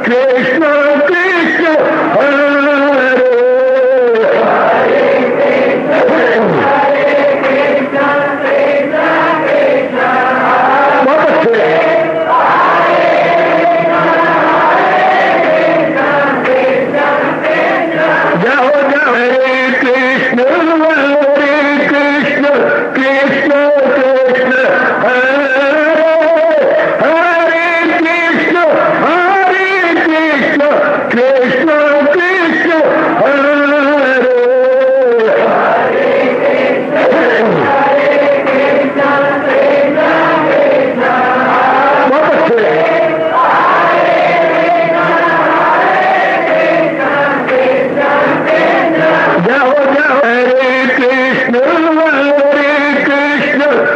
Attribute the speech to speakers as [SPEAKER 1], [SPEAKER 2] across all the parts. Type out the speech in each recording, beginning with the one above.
[SPEAKER 1] कृष्ण कृष्ण हरे बहुत अच्छे जाओ जाओ हरे कृष्ण कृष्ण कृष्ण हरे हरे कृष्ण कृष्ण कृष्ण हरे बहुत अच्छे जाओ जाओ हरे कृष्ण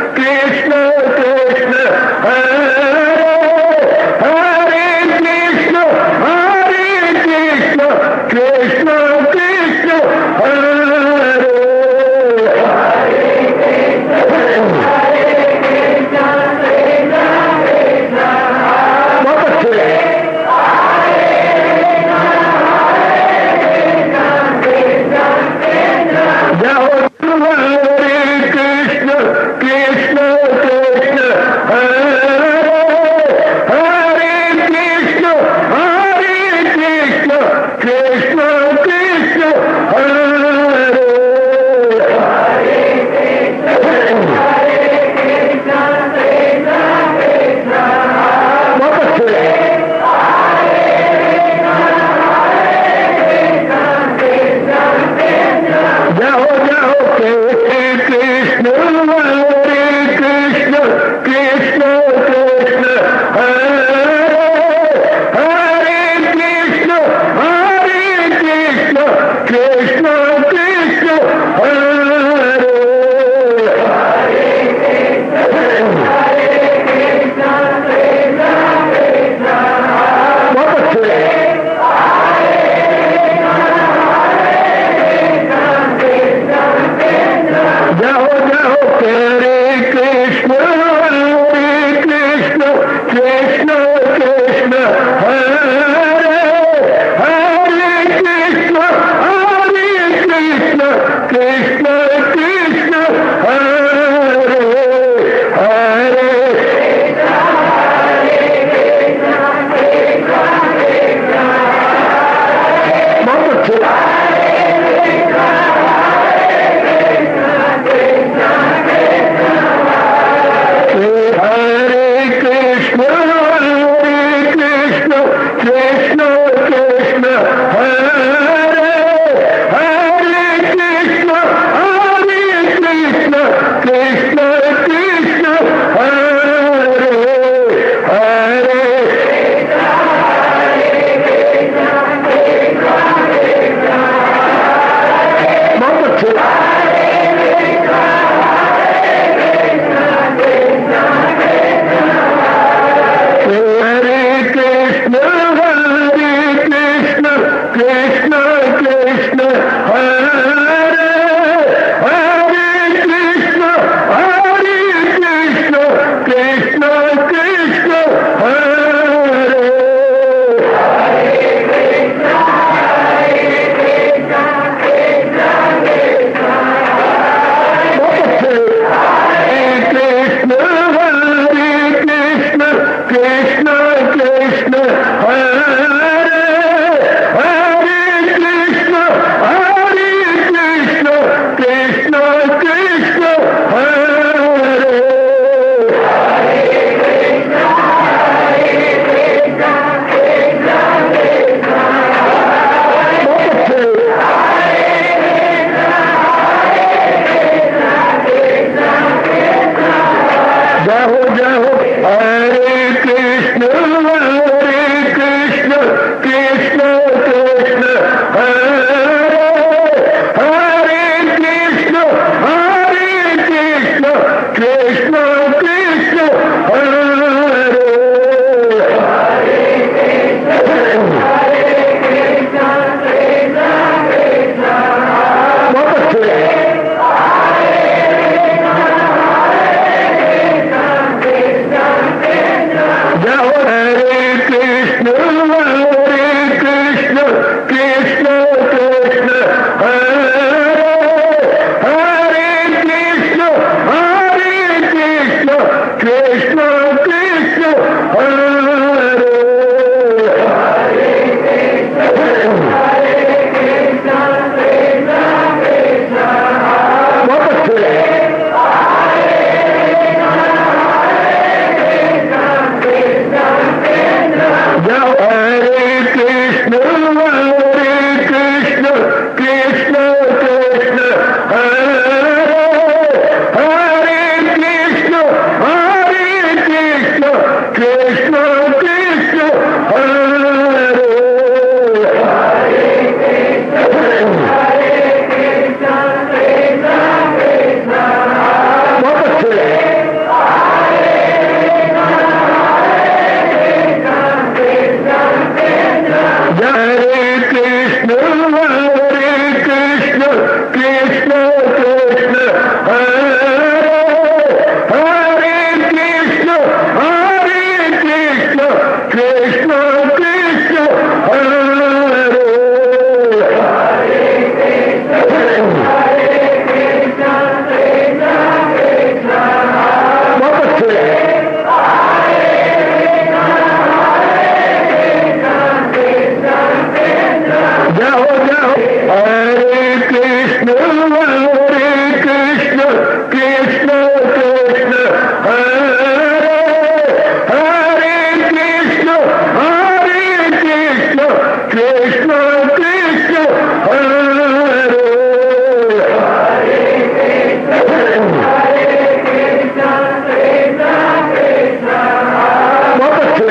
[SPEAKER 1] कृष्ण कृष्ण हरे हरे कृष्ण कृष्ण कृष्ण हरे बहुत अच्छे जाओ हरे कृष्ण कृष्ण हरे हरे कृष्ण कृष्ण कृष्ण हरे बहुत अच्छे जाओ जाओ हरे कृष्ण कृष्ण हरे हरे कृष्ण कृष्ण हरे बहुत अच्छे जाओ जाओ हरे कृष्ण कृष्ण हरे हरे कृष्ण कृष्ण हरे हरे बहुत अच्छे हरे कृष्ण कृष्ण हरे हरे कृष्ण कृष्ण हरे हरे जाओ जाओ हरे कृष्ण कृष्ण कृष्ण हरे हरे कृष्ण कृष्ण कृष्ण हरे बहुत अच्छे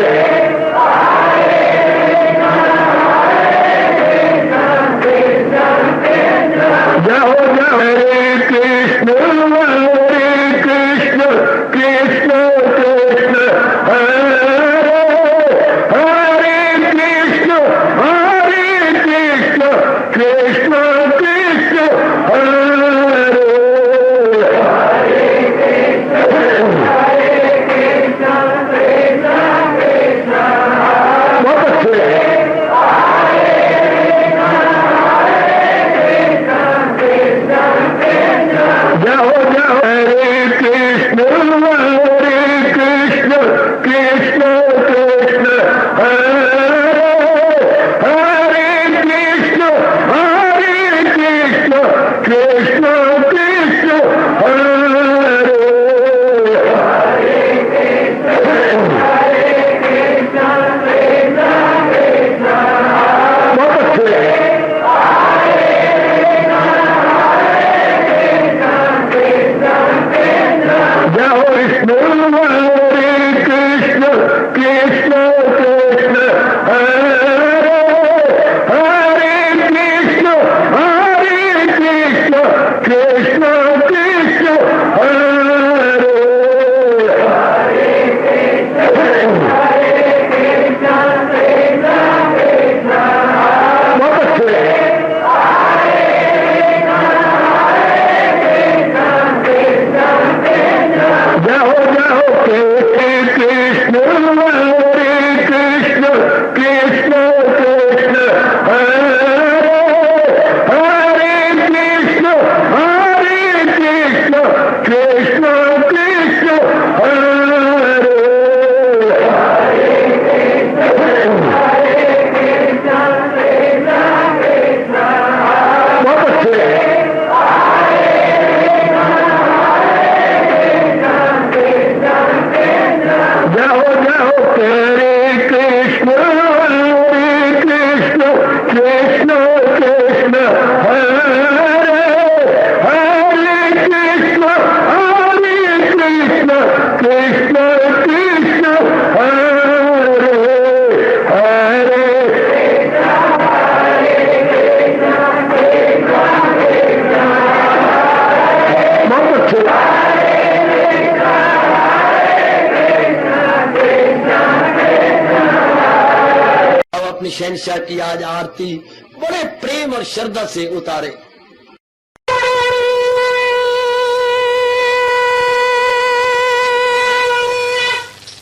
[SPEAKER 1] जाओ जाओ हरे कृष्ण कृष्ण कृष्ण हरे हरे कृष्ण कृष्ण कृष्ण हरे बहुत अच्छे जाओ जाओ हरे कृष्ण कृष्ण कृष्ण हरे हरे कृष्ण कृष्ण कृष्ण हरे बहुत अच्छे जाओ विष्णु कृष्ण कृष्ण हरे हरे कृष्ण कृष्ण हरे बहुत अच्छे जाओ जाओ कृष्ण कृष्ण कृष्ण हरे हरे कृष्ण कृष्ण हरे बहुत अच्छे जाओ जाओ हरे कृष्ण कृष्ण हरे हरे कृष्ण कृष्ण हरे हरे बहुत अच्छे
[SPEAKER 2] अपनी शहनशाह की आज आरती बड़े प्रेम और श्रद्धा से उतारे।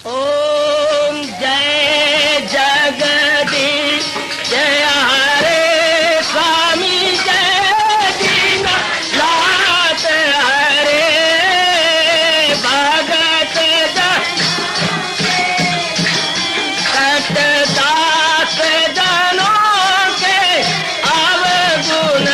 [SPEAKER 2] ओम जय जगदीश जय हरे स्वामी जय दीनानाथ हरे भगत दास जनों के अवगुण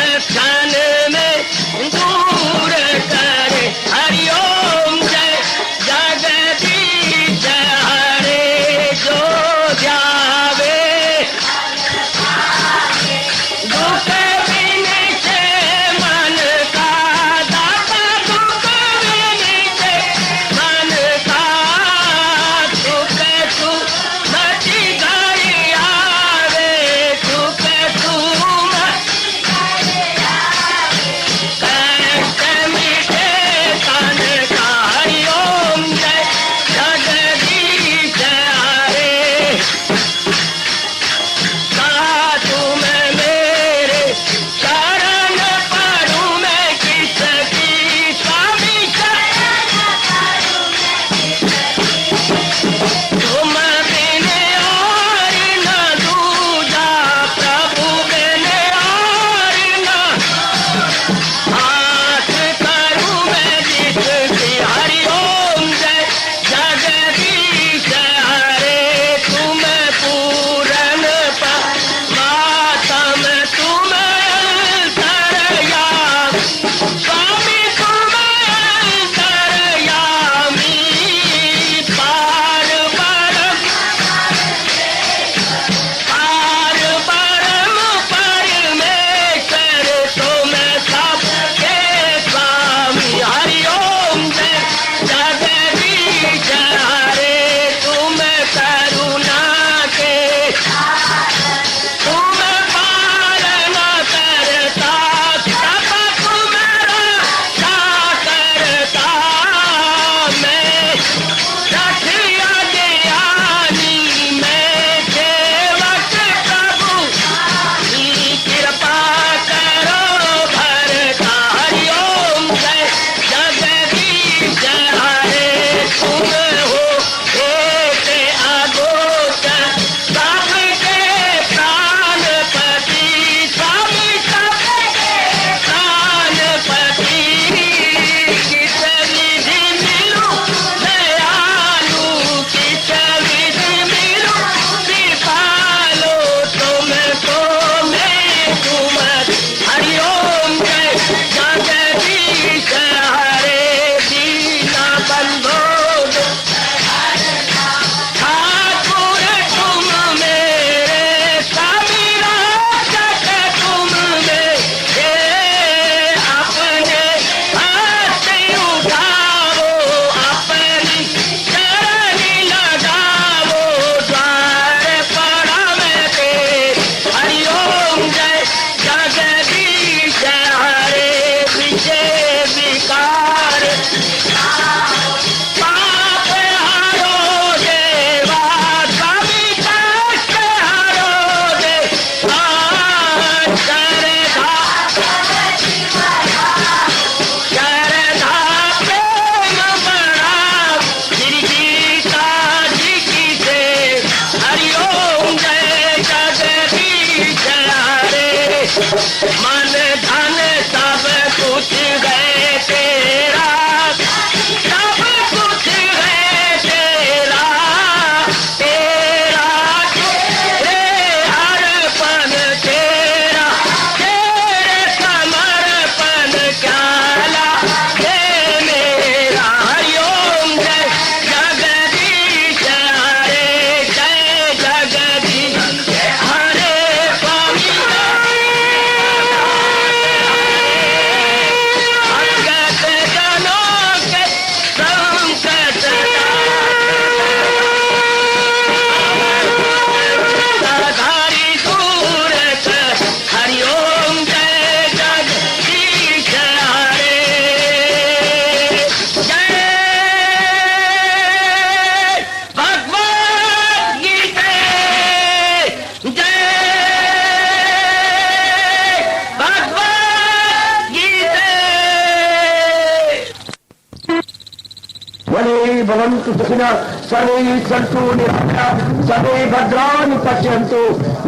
[SPEAKER 1] भवन्तु सुखिनः सर्वे सन्तु निरामयाः सर्वे भद्राणि पश्यन्तु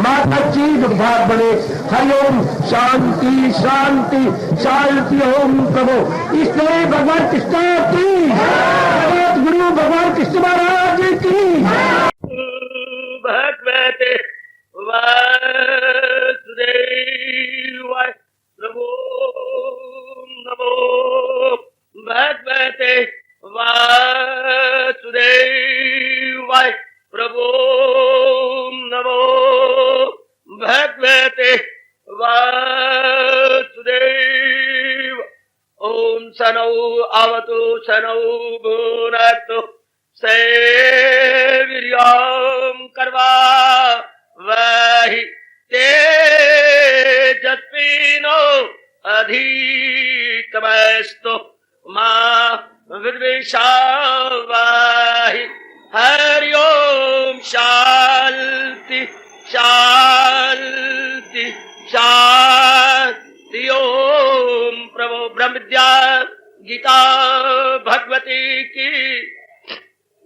[SPEAKER 1] मा कश्चित् दुर्भाग् भवेत्। हरि ओम शांति शांति शांति। ओम प्रभु इसलिए भगवान कृष्ण की जगत गुरु भगवान कृष्ण महाराज की
[SPEAKER 2] भगवते वासुदेवाय प्रभु नमो भगवते वासुदेवाय प्रभु नमो भगवते वासुदेव। ओम सनौ आवतु सनौ भुनक्तु सेवीर्यं कर्वा वही तेजस्विनो अधितमस्तु मा विद्विषावहि। हरि ओम शांति शांति शांति। ओम प्रभु ब्रह्म विद्या गीता भगवती की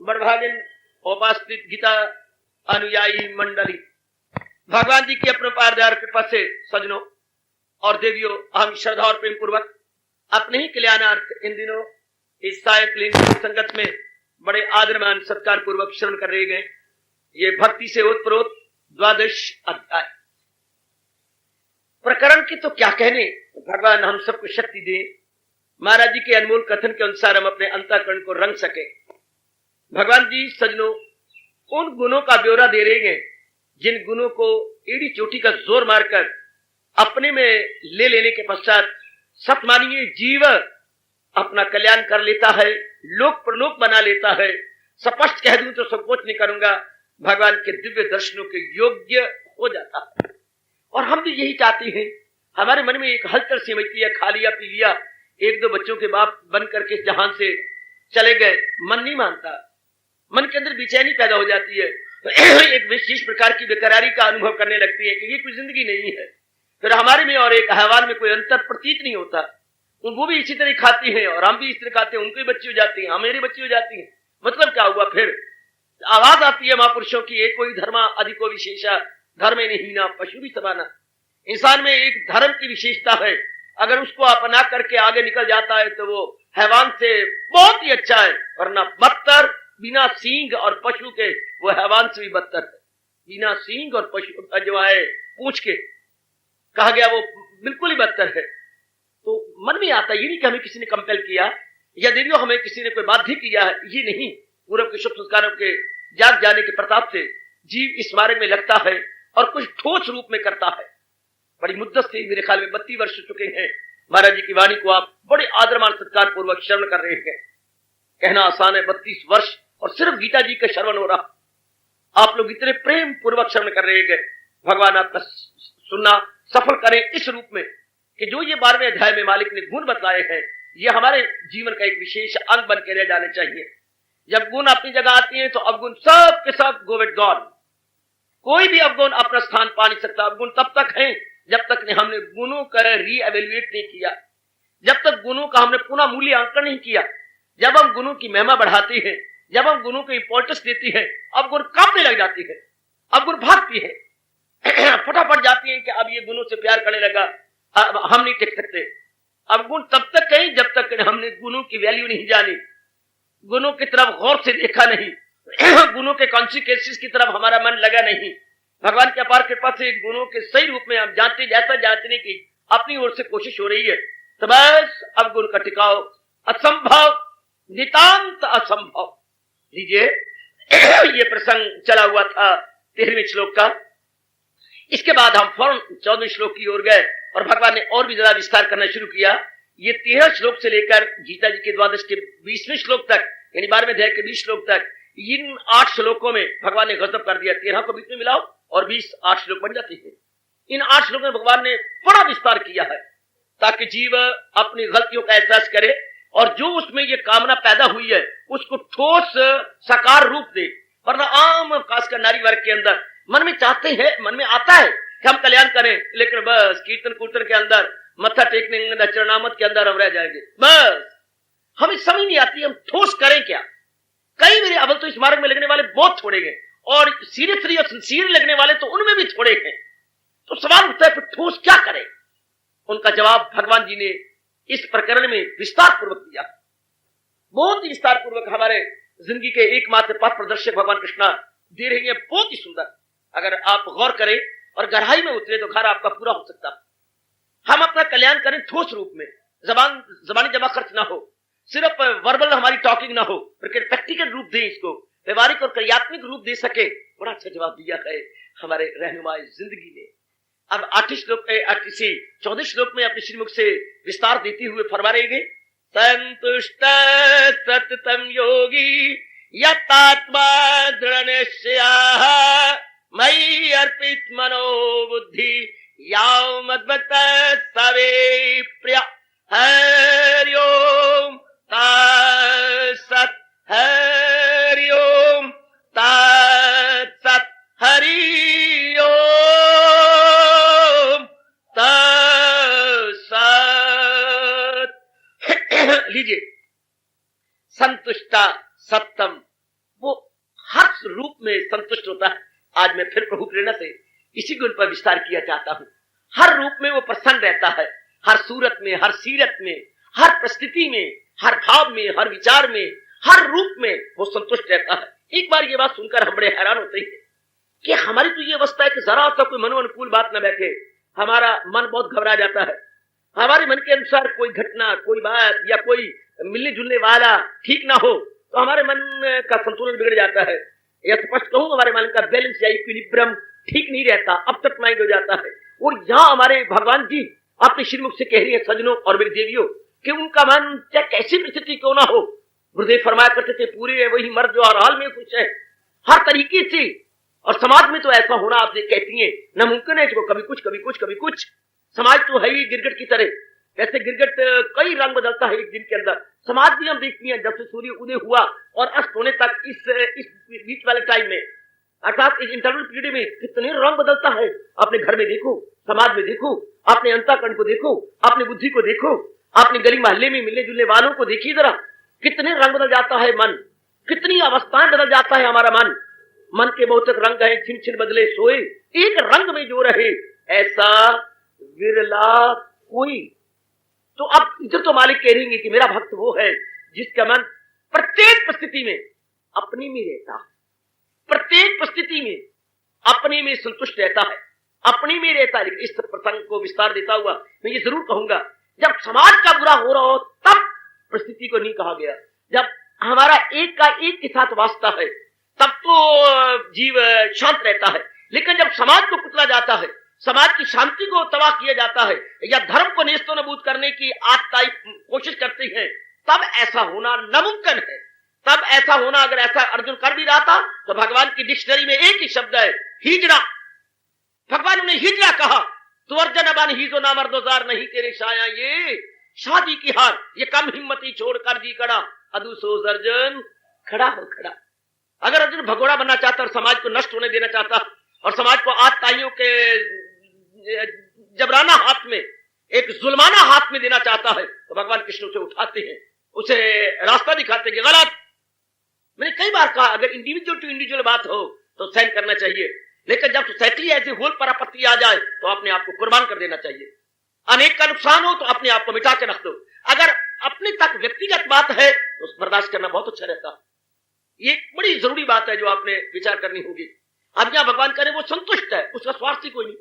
[SPEAKER 2] बड़भागिन उपस्थित गीता अनुयायी मंडली, भगवान जी की अपने पारदार कृपा से सजनों और देवियों, हम श्रद्धा और प्रेम पूर्वक अपने ही कल्याणार्थ इन दिनों इस सायंकालीन संगत में बड़े आदरमान सत्कार पूर्वक श्रवण कर रहे गए ये भक्ति से ओतप्रोत 12 अध्याय। प्रकरण की तो क्या कहने, भगवान हम सबको शक्ति दे, महाराज जी के अनमोल कथन के अनुसार हम अपने अंतःकरण को रंग सके। भगवान जी सजनों उन गुणों का ब्यौरा दे रहे हैं जिन गुणों को एड़ी चोटी का जोर मारकर अपने में ले लेने के पश्चात सतमानीय जीव अपना कल्याण कर लेता है, लोक प्रलोक बना लेता है। स्पष्ट कह दूं तो संकोच नहीं करूंगा, भगवान के दिव्य दर्शनों के योग्य हो जाता है। और हम भी यही चाहते हैं, हमारे मन में एक हलचल सी मचती है, खा लिया पी लिया, एक दो बच्चों के बाप बन करके इस जहां से चले गए, मन नहीं मानता, मन के अंदर बेचैनी पैदा हो जाती है, एक विशेष प्रकार की बेकरारी का अनुभव करने लगती है कि ये कोई जिंदगी नहीं है। फिर हमारे में और एक हैवान में कोई अंतर प्रतीत नहीं होता। वो भी इसी तरह खाती हैं और हम भी इस तरह खाते हैं, उनकी बच्ची हो जाती है, हमारी बच्ची हो जाती है। मतलब क्या हुआ, फिर आवाज आती है महापुरुषों की, एक कोई धर्मा अधिको विशेषा धर्म नहीं ना पशु भी समाना। इंसान में एक धर्म की विशेषता है, अगर उसको अपना करके आगे निकल जाता है तो वो हैवान से बहुत ही अच्छा है, वरना बदतर बिना सींग और पशु के वो हैवान से भी बदतर है। बिना सींग और पशु जो है पूछ के कहा गया वो बिल्कुल ही बदतर है। तो मन में आता ये नहीं कि हमें किसी ने कंपेल किया या देवियों हमें किसी ने कोई बाध्य किया है, ये नहीं। पूर्व के शुभ संस्कारों के जाग जाने के प्रताप से जीव इस मार्ग में लगता है और कुछ ठोस रूप में करता है। बड़ी मुद्दत से मेरे ख्याल में 32 वर्ष हो चुके हैं महाराज जी की वाणी को आप बड़े आदरमान सत्कार पूर्वक श्रवण कर रहे हैं। कहना आसान है, 32 वर्ष और सिर्फ गीता जी का श्रवण हो रहा, आप लोग इतने प्रेम पूर्वक श्रवण कर रहे हैं। भगवान आपका सुनना सफल करें इस रूप में कि जो ये 12वें अध्याय में मालिक ने गुण बतलाए हैं, ये हमारे जीवन का एक विशेष अंग बन के रह जाने चाहिए। जब गुण अपनी जगह आती हैं तो अवगुण सब के सब गो विद गॉड। कोई भी अवगुण अपना स्थान पा नहीं सकता। अवगुण तब तक है जब तक ने हमने गुणों का रीएवेल्युएट नहीं किया, जब तक गुणों का हमने पुनः मूल्यांकन नहीं किया। जब हम गुणों की महिमा बढ़ाते हैं, जब हम गुणों को इंपॉर्टेंस देती है, अवगुण कांपने लग जाती है, अवगुण भागती है, फटाफट जाती है कि अब ये गुणों से प्यार करने लगा, अब हम नहीं टिक सकते। अवगुण तब तक कहीं जब तक हमने गुणों की वैल्यू नहीं जानी, गुणों की तरफ गौर से देखा नहीं, गुणों के कॉन्सिक्वेंसेस की तरफ हमारा मन लगा नहीं। भगवान के अपार कृपा से गुणों के सही रूप में हम जानते जैसा जानने की अपनी ओर से कोशिश हो रही है, तो बस अवगुण का टिकाव असंभव, नितांत असंभव। लीजिए ये प्रसंग चला हुआ था 13वें श्लोक का। इसके बाद हम फौरन 14वें श्लोक की ओर गए और भगवान ने और भी ज्यादा विस्तार करना शुरू किया। ये 13 श्लोक से लेकर गीता जी के 12 के 20वें श्लोक तक, यानी 12वें अध्याय के 20 श्लोक तक, इन 8 श्लोकों में भगवान ने गजब कर दिया। 13 को बीच में मिलाओ और 20 8 श्लोक बन जाते हैं। इन 8 श्लोकों में भगवान ने बड़ा विस्तार किया है ताकि जीव अपनी गलतियों का एहसास करे और जो उसमें ये कामना पैदा हुई है उसको ठोस साकार रूप दे। वरना आम खासकर नारी वर्ग के अंदर मन में चाहते हैं, मन में आता है कि हम कल्याण करें, लेकिन बस कीर्तन कूर्तन के अंदर, मत्था टेकने चरणामत के अंदर हम रह जाएंगे। बस हमें समझ नहीं आती हम ठोस करें क्या, कई मेरे अव्वल तो इस मार्ग में लगने वाले बहुत थोड़े हैं, और सीरियसली और सिंसियर लगने वाले तो उनमें भी थोड़े हैं। तो सवाल उठता है फिर ठोस क्या करें? उनका जवाब भगवान जी ने इस प्रकरण में विस्तार पूर्वक दिया, बहुत ही विस्तार पूर्वक हमारे जिंदगी के एकमात्र पथ प्रदर्शक भगवान कृष्णा दे रही है, बहुत ही सुंदर। अगर आप गौर करें और गहराई में उतरे तो घर आपका पूरा हो सकता है। हम अपना कल्याण करें ठोस रूप में, जबानी जमा खर्च ना हो, सिर्फ वर्बल हमारी टॉकिंग ना हो, बल्कि प्रैक्टिकल रूप दें, इसको व्यवहारिक और क्रियात्मक रूप दे सके। बड़ा अच्छा जवाब दिया है हमारे रहनुमाए जिंदगी ने। अब 14 श्लोक में अपने श्रीमुख से विस्तार देते हुए फरमा रहे हैं, संतुष्ट सततम योगी यतात्मा दृढ़ निश्चयः मयि अर्पित मनो बुद्धि याव मद्भक्त सवे प्रिय। हरि ओम तत्सत्, हरि ओम तत्सत्, हरि ओम तत्सत्। लीजिए, संतुष्टा सत्तम, वो हर रूप में संतुष्ट होता है। आज मैं फिर प्रभु प्रेरणा से इसी गुण पर विस्तार किया चाहता हूं। हर रूप में वो प्रसन्न रहता है, हर सूरत में, हर सीरत में, हर परिस्थिति में, हर भाव में, हर विचार में, हर रूप में वो संतुष्ट रहता है। एक बार ये बात सुनकर हम बड़े हैरान होते हैं कि हमारी तो ये अवस्था है कि जरा सा कोई मनो अनुकूल बात न बैठे, हमारा मन बहुत घबरा जाता है। हमारे मन के अनुसार कोई घटना, कोई बात या कोई मिलने जुलने वाला ठीक ना हो तो हमारे मन का संतुलन बिगड़ जाता है, या स्पष्ट कहूं हमारे मन का बैलेंस या इक्विलिब्रियम ठीक नहीं रहता, अपसेट माइंड हो जाता है। और यहाँ हमारे भगवान जी अपने श्रीमुख से कह रही है सज्जनों और मेरी देवियों कि उनका मन चाहे कैसी परिस्थिति क्यों ना हो, गुरुदेव फरमाया करते थे, पूरे वही मर्द जो हर हाल में खुश है, हर तरीके से। और समाज में तो ऐसा होना आप कहती है नामुमकिन है, जो कभी कुछ कभी कुछ कभी कुछ। समाज तो है ही गिरगिट की तरह, जैसे गिरगिट कई रंग बदलता है एक दिन के अंदर। समाज भी हम देखती हैं जब से सूर्य उदय हुआ और अस्त होने तक, इस बीच वाले टाइम में, अर्थात इस इंटरवल पीरियड में कितने रंग बदलता है। अपने घर में देखो, समाज में देखो, अपने अंतःकरण को देखो, अपनी बुद्धि को देखो, अपने गली मोहल्ले में मिलने जुलने वालों को देखिए जरा, कितने रंग बदल जाता है मन, कितनी अवस्थाएं बदल जाता है हमारा मन। मन के बहुत रंग है, छिन छिन बदले सोए, एक रंग में जो रहे ऐसा विरला कोई। तो अब इधर तो मालिक कह रही है कि मेरा भक्त वो है जिसका मन प्रत्येक परिस्थिति में अपनी में रहता, प्रत्येक परिस्थिति में अपने में संतुष्ट रहता है, अपनी में रहता है। लेकिन इस प्रसंग को विस्तार देता हुआ मैं ये जरूर कहूंगा, जब समाज का बुरा हो रहा हो तब परिस्थिति को नहीं कहा गया। जब हमारा एक का एक के साथ वास्ता है तब तो जीव शांत रहता है। लेकिन जब समाज को कुचला जाता है, समाज की शांति को तबाह किया जाता है, या धर्म को नेस्तो नबूद करने की आत्ताई कोशिश करते हैं, तब ऐसा होना नामुमकिन है। तब ऐसा होना, अगर ऐसा अर्जुन कर भी रहा था तो भगवान की डिक्शनरी में एक ही शब्द है, हिजड़ा। भगवान ने हिजड़ा कहा, तो अर्जन बन ही जो नामर्दोजार नहीं तेरे शाया, ये शादी की हार, ये कम हिम्मती छोड़ कर जी कड़ा, अदू सोच अर्जुन खड़ा हो खड़ा। अगर अर्जुन भगोड़ा बनना चाहता और समाज को नष्ट होने देना चाहता और समाज को आत्ताइयों के जबराना हाथ में, एक जुल्माना हाथ में देना चाहता है, तो भगवान कृष्ण उसे उठाते हैं, उसे रास्ता दिखाते हैं। गलत, मैंने कई बार कहा, अगर इंडिविजुअल टू इंडिविजुअल बात हो तो सहन करना चाहिए, लेकिन जब सोसाइटी एज ए होल पर आपत्ति आ जाए तो अपने आप को कुर्बान कर देना चाहिए। अनेक का नुकसान हो तो अपने आप को मिटा के रख दो। अगर अपने तक व्यक्तिगत बात है तो बर्दाश्त करना बहुत अच्छा रहता है। ये बड़ी जरूरी बात है जो आपने विचार करनी होगी। अब यहाँ भगवान करे वो संतुष्ट है, उसका स्वार्थ ही कोई नहीं।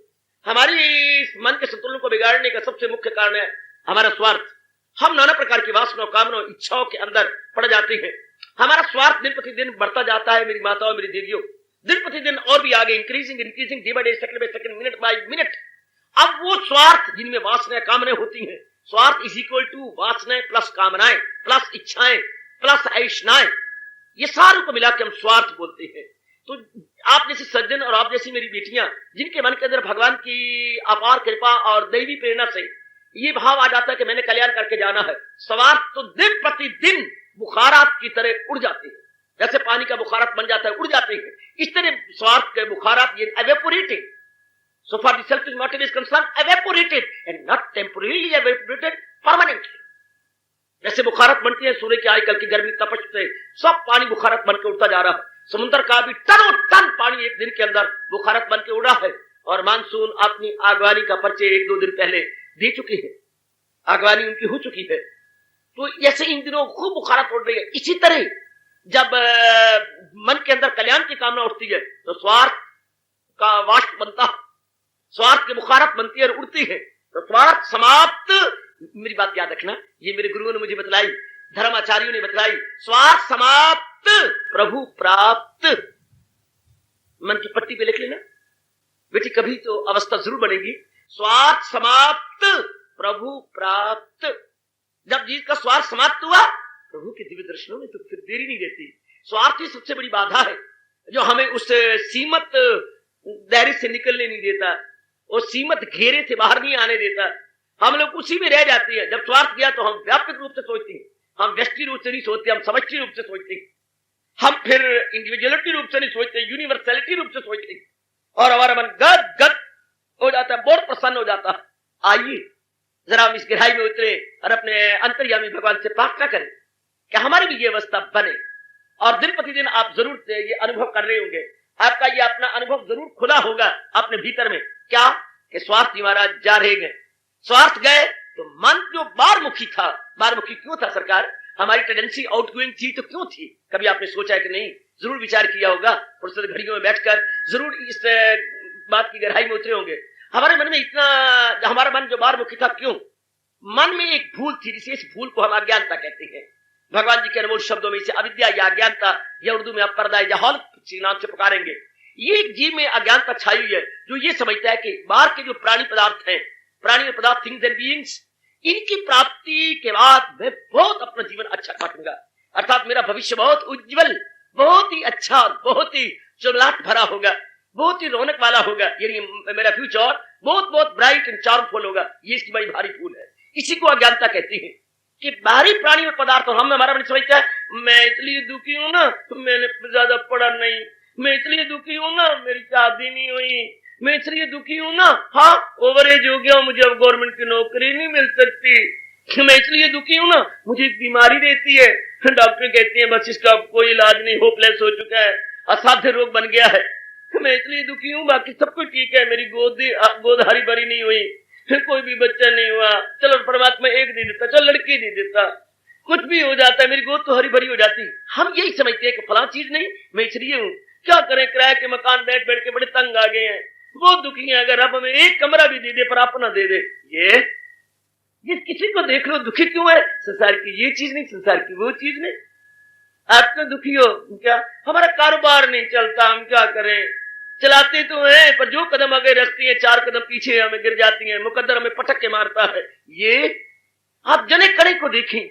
[SPEAKER 2] हमारी मन के संतुलन को बिगाड़ने का सबसे मुख्य कारण है हमारा स्वार्थ। हम नाना प्रकार की वासनाओं, कामनाओं, इच्छाओं के अंदर पड़ जाते हैं। हमारा स्वार्थ दिन प्रतिदिन बढ़ता जाता है मेरी माताओं, मेरी देवियों, दिन प्रतिदिन और भी आगे increasing day by day, second by second, minute by minute. अब वो स्वार्थ जिनमें वासनाएं, कामनाएं होती हैं, स्वार्थ इज इक्वल टू वासनाएं प्लस कामनाएं प्लस इच्छाएं प्लस ऐषणाएं, ये सारों को मिला के हम स्वार्थ बोलते हैं। तो आप जैसे सज्जन और आप जैसी मेरी बेटियां, जिनके मन के अंदर भगवान की अपार कृपा और दैवी प्रेरणा से ये भाव आ जाता है कि मैंने कल्याण करके जाना है, स्वार्थ तो दिन प्रतिदिन बुखारात की तरह उड़ जाते हैं। जैसे पानी का बुखारात बन जाता है, उड़ जाते हैं, इस तरह स्वार्थ के बुखारात ये evaporated. So far the selfish motive is concerned, evaporated and not temporarily evaporated, permanently. जैसे बुखारत बनती है सूर्य की आजकल की गर्मी तपश से सब पानी बुखारत बन के उड़ता जा रहा है। समुद्र का भी टनों टन पानी एक दिन के अंदर बुखारत बन के उड़ा है। और मानसून अपनी आगवानी का परिचय 1-2 दिन पहले दे चुकी है, आगवानी उनकी हो चुकी है। तो ऐसे इन दिनों खूब बुखारत उड़ रही है। इसी तरह जब मन के अंदर कल्याण की कामना उठती है तो स्वार्थ का वाष्प बनता, स्वार्थ की बुखारत बनती है और उड़ती है। तो स्वार्थ समाप्त, मेरी बात याद रखना, ये मेरे गुरुओं ने मुझे बतलाई, धर्माचार्यों ने बतलाई। स्वार्थ समाप्त प्रभु प्राप्त। मन की पट्टी पे लिख लेना बेटी, कभी तो अवस्था जरूर बनेगी। स्वार्थ समाप्त प्रभु प्राप्त। जब जीव का स्वार्थ समाप्त हुआ प्रभु के दिव्य दर्शनों में तो फिर देरी नहीं रहती। स्वार्थ ही सबसे बड़ी बाधा है जो हमें उस सीमित दायरे से निकलने नहीं देता, और सीमित घेरे से बाहर नहीं आने देता। हम लोग उसी में रह जाते हैं। जब स्वार्थ गया तो हम व्यापक रूप से सोचते हैं, हम व्यष्टि रूप से नहीं सोचते, हम समष्टि रूप से सोचते हैं। हम फिर इंडिविजुअलिटी रूप से नहीं सोचते, यूनिवर्सलिटी रूप से सोचते हैं, और हमारा मन गद गद हो जाता है, बहुत प्रसन्न हो जाता है। आइए जरा हम इस गहराई में उतरे और अपने अंतर्यामी भगवान से प्रार्थना करें कि हमारी भी ये अवस्था बने। और दिन प्रतिदिन आप जरूर ये अनुभव कर रहे होंगे, आपका ये अपना अनुभव जरूर खुला होगा अपने भीतर में। क्या कि स्वार्थ जी महाराज जा रहे गए, स्वार्थ गए तो मन जो बारमुखी था, बारमुखी क्यों था सरकार? हमारी टेंडेंसी आउटगोइंग थी तो क्यों थी? कभी आपने सोचा है कि नहीं? जरूर विचार किया होगा, फुर्सत घड़ियों में बैठकर जरूर इस बात की गहराई में उतरे होंगे। हमारे मन में इतना, हमारा मन जो बारमुखी था क्यों? मन में एक भूल थी, जिसे इस भूल को हम अज्ञानता कहते हैं। भगवान जी के अनमोल शब्दों में इसे अविद्या या अज्ञानता, या उर्दू में आप पर्दा या हॉल नाम से पुकारेंगे। ये एक जीव में अज्ञानता छाई हुई है जो ये समझता है कि बाहर के जो प्राणी पदार्थ हैं, प्राणी पदार्थ, थिंग्स एंड बीइंग्स, इनकी प्राप्ति के बाद मैं बहुत अपना जीवन अच्छा काटूंगा, अर्थात मेरा भविष्य बहुत उज्जवल, बहुत ही अच्छा, बहुत ही चुगलाट भरा होगा, बहुत ही रौनक वाला होगा। यानी मेरा फ्यूचर बहुत बहुत ब्राइट एंड चार्मफुल होगा। ये इसकी बड़ी भारी भूल है। इसी को अज्ञानता कहती है कि बाहरी प्राणी और पदार्थ, और हम हमारा मन समझता है मैं इसलिए दुखी हूं ना, मैंने ज्यादा पढ़ा नहीं, मैं इसलिए दुखी हूं ना, मेरी शादी नहीं हुई, मैं इसलिए दुखी हूं ना, हाँ ओवर एज हो गया, मुझे अब गवर्नमेंट की नौकरी नहीं मिल सकती, मैं इसलिए दुखी हूं ना, मुझे एक बीमारी रहती है, डॉक्टर कहते हैं बस इसका कोई इलाज नहीं, होपलेस हो चुका है, असाध्य रोग बन गया है, मैं इसलिए दुखी हूं, बाकी सब कुछ ठीक है, मेरी गोद हरी भरी नहीं हुई, कोई भी बच्चा नहीं हुआ, चलो परमात्मा एक दे देता, चलो लड़की दे देता, कुछ भी हो जाता है, मेरी गोद तो हरी भरी हो जाती। हम यही समझते हैं कि फला चीज नहीं, मैं इसलिए हूं। क्या करें, किराए के मकान बैठ बैठ के बड़े तंग आ गए हैं, बहुत दुखी है। अगर अब हमें एक कमरा भी दे दे पर अपना दे दे, ये किसी को देख लो दुखी क्यों है? संसार की ये चीज नहीं, संसार की वो चीज नहीं, आप क्यों दुखी हो? क्या हमारा कारोबार नहीं चलता, हम क्या करें? चलाते तो हैं पर जो कदम आगे रखती है 4 कदम पीछे हमें गिर जाती है, मुकद्दर हमें पटक के मारता है। ये आप जने कड़े को देखें,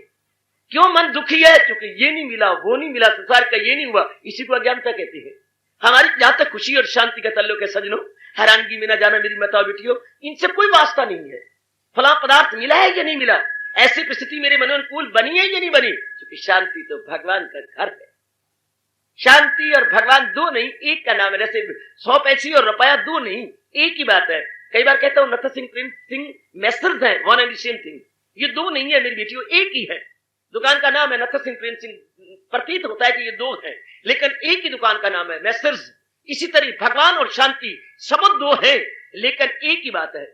[SPEAKER 2] क्यों मन दुखी है? क्योंकि ये नहीं मिला, वो नहीं मिला, संसार का ये नहीं हुआ। इसी को अज्ञानता कहते हैं। हमारी जहां तक खुशी और शांति का ताल्लुक है सजनों, हैरानगी में ना जाना मेरी माता बेटियों, इनसे कोई वास्ता नहीं है। फला पदार्थ मिला है या नहीं मिला, ऐसी परिस्थिति मेरे मन अनुकूल बनी है या नहीं बनी, क्योंकि शांति तो भगवान का घर है। शांति और भगवान दो नहीं, एक का नाम है। जैसे 100 पैसे और रुपया दो नहीं, एक ही बात है। कई बार कहता हूं नथ सिंह प्रिंस सिंह मैस्टर्स हैं, वन एंड सेम थिंग। ये दो नहीं है मेरी बेटियों, एक ही है। दुकान का नाम है नथ सिंह प्रिंस सिंह, प्रतीत होता है कि ये दो है, लेकिन एक ही दुकान का नाम है मैस्टर्स। इसी तरह भगवान और शांति सबूत दो है, लेकिन एक ही बात है।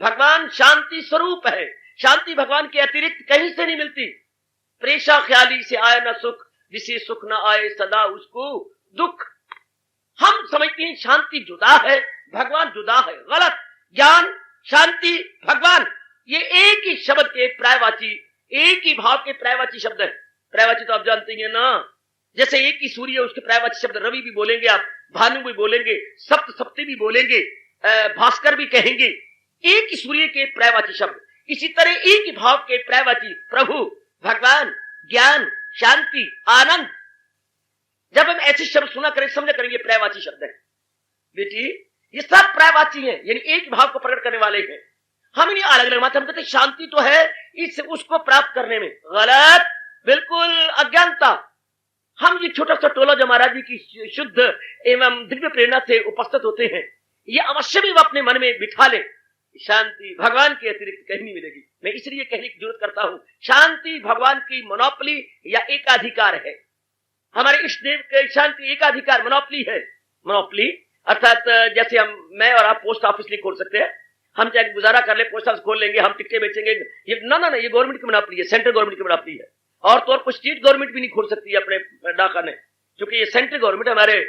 [SPEAKER 2] भगवान शांति स्वरूप है, शांति भगवान के अतिरिक्त कहीं से नहीं मिलती। प्रेषा ख्याली से आए न सुख, जिसे सुख न आए सदा उसको दुख। हम समझते हैं शांति जुदा है, भगवान जुदा है, गलत। ज्ञान, शांति, भगवान, ये एक ही शब्द के पर्यायवाची, एक ही भाव के पर्यायवाची शब्द है। पर्यायवाची तो आप जानते हैं ना, जैसे एक ही सूर्य, उसके पर्यायवाची शब्द रवि भी बोलेंगे आप, भानु भी बोलेंगे, सप्ती भी बोलेंगे, भास्कर भी कहेंगे, एक ही सूर्य के पर्यायवाची शब्द। इसी तरह एक ही भाव के पर्यायवाची प्रभु, भगवान, ज्ञान, शांति, आनंद। जब हम ऐसे शब्द सुना करें, समझा करेंगे पर्यायवाची शब्द है। बेटी ये सब पर्यायवाची हैं, यानी एक भाव को प्रकट करने वाले हैं। हम इन्हें अलग अलग मानते, हम कहते शांति तो है इस उसको प्राप्त करने में, गलत, बिल्कुल अज्ञानता। हम ये छोटा सा टोला जो महाराज जी की शुद्ध एवं दिव्य प्रेरणा से उपस्थित होते हैं, ये अवश्य भी वो अपने मन में बिठा ले। शांति भगवान के अतिरिक्त कहीं नहीं मिलेगी। मैं इसलिए कहने की जरूरत करता हूं, शांति भगवान की मोनोपली या एकाधिकार है। हमारे इष्ट देव के शांति एकाधिकार मोनोपली है। मोनोपली अर्थात जैसे मैं और आप पोस्ट ऑफिस नहीं खोल सकते हैं, हम चाहे गुजारा कर ले पोस्ट ऑफिस खोल लेंगे, हम टिकटें बेचेंगे, ये ना ना ना, ये गवर्नमेंट की मोनोपली है, सेंट्रल गवर्नमेंट की मोनोपली है। और तो और कुछ स्टेट गवर्नमेंट भी नहीं खोल सकती है अपने डाकखाने, क्योंकि ये सेंट्रल गवर्नमेंट हमारे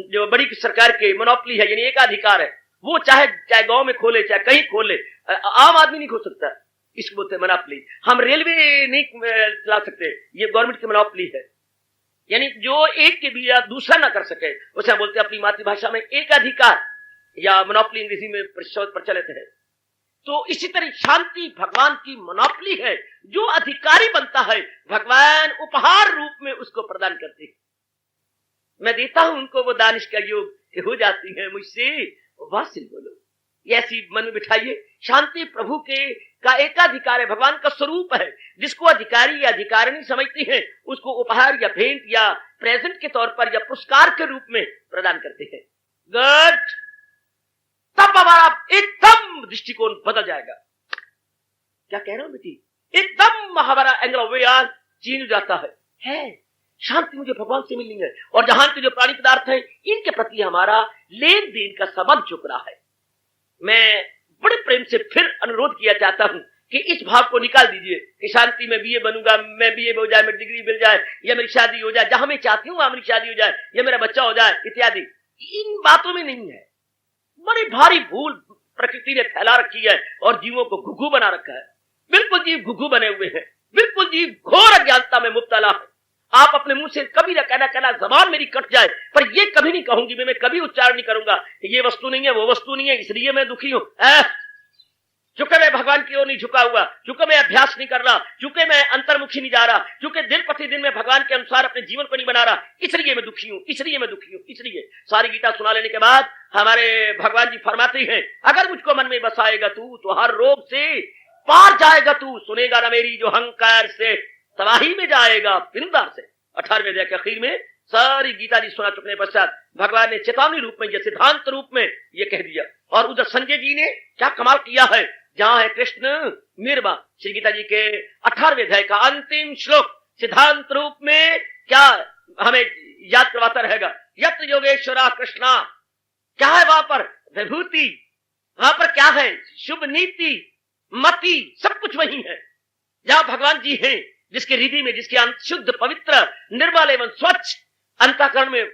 [SPEAKER 2] जो बड़ी सरकार की मोनोपली है, यानी एकाधिकार है। वो चाहे चाहे गांव में खोले चाहे कहीं खोले, आम आदमी नहीं खोल सकता। इसको बोलते हैं मोनोपली। हम रेलवे नहीं चला सकते, ये गवर्नमेंट की मोनोपली है। यानी जो एक के बिना दूसरा ना कर सके, उसे हम बोलते हैं अपनी मातृभाषा में एकाधिकार या मोनोपली अंग्रेजी में प्रचलित है। तो इसी तरह शांति भगवान की मोनोपली है। जो अधिकारी बनता है भगवान उपहार रूप में उसको प्रदान करते हैं। मैं देता हूं उनको, वो दानिश का योग हो जाती है मुझसे वासिल बोलो, ये ऐसी मन में बिठाइए। शांति प्रभु के का एकाधिकार है, भगवान का स्वरूप है। जिसको अधिकारी या अधिकारिणी समझती है उसको उपहार या भेंट या प्रेजेंट के तौर पर या पुरस्कार के रूप में प्रदान करते हैं। गुड, तब हमारा एकदम दृष्टिकोण बदल जाएगा। क्या कह रहा हूं बेटी, एकदम हमारा एंगल ऑफ व्यू चेंज हो जाता है। शांति मुझे भगवान से मिलनी है, और जहां के जो प्राणी पदार्थ हैं इनके प्रति हमारा लेन देन का संबंध चुक रहा है। मैं बड़े प्रेम से फिर अनुरोध किया चाहता हूं कि इस भाव को निकाल दीजिए कि शांति में बीए बनूंगा, मैं बीए हो जाए, मेरी डिग्री मिल जाए, या मेरी शादी हो जाए, जहां मैं चाहती हूं वहां मेरी शादी हो जाए, या मेरा बच्चा हो जाए इत्यादि। इन बातों में नहीं है। बड़ी भारी भूल प्रकृति ने फैला रखी है और जीवों को घुघू बना रखा है। बिल्कुल जीव घुघू बने हुए हैं, बिल्कुल जीव घोर अज्ञानता में मुब्तला है। आप अपने मुंह से कभी ना कहना जबान मेरी कट जाए, पर ये कभी नहीं कहूंगी, मैं कभी उच्चारण नहीं करूंगा कि ये वस्तु नहीं है, वो वस्तु नहीं है, इसलिए मैं दुखी हूं। चूंकि मैं भगवान की ओर नहीं झुका हुआ, चूंकि मैं अभ्यास नहीं कर रहा, चूंकि मैं अंतर्मुखी नहीं जा रहा, चूंकि दिन प्रतिदिन मैं भगवान के अनुसार अपने जीवन को नहीं बना रहा, इसलिए मैं दुखी हूं, इसलिए मैं दुखी हूं। इसलिए सारी गीता सुना लेने के बाद हमारे भगवान जी फरमाते हैं, अगर मुझको मन में बसाएगा तू तो हर रोग से पार जाएगा तू, सुनेगा ना मेरी जो अहंकार से तबाही में जाएगा पिंदार से। 18वें अध्याय के आखिर में सारी गीता जी सुना चुकने पश्चात भगवान ने चेतावनी रूप में या सिद्धांत रूप में ये कह दिया। और उधर संजय जी ने क्या कमाल किया है, जहां है कृष्ण निर्मा, श्री गीता जी के 18वें अध्याय का अंतिम श्लोक सिद्धांत रूप में क्या हमें याद करवाता रहेगा। यत योगेश्वरा कृष्णा, क्या है वहां पर विभूति, वहां पर क्या है शुभ नीति मति, सब कुछ वही है। जहां भगवान जी हैं, जिसके हृदय में, जिसके शुद्ध पवित्र निर्मल एवं स्वच्छ अंतःकरण में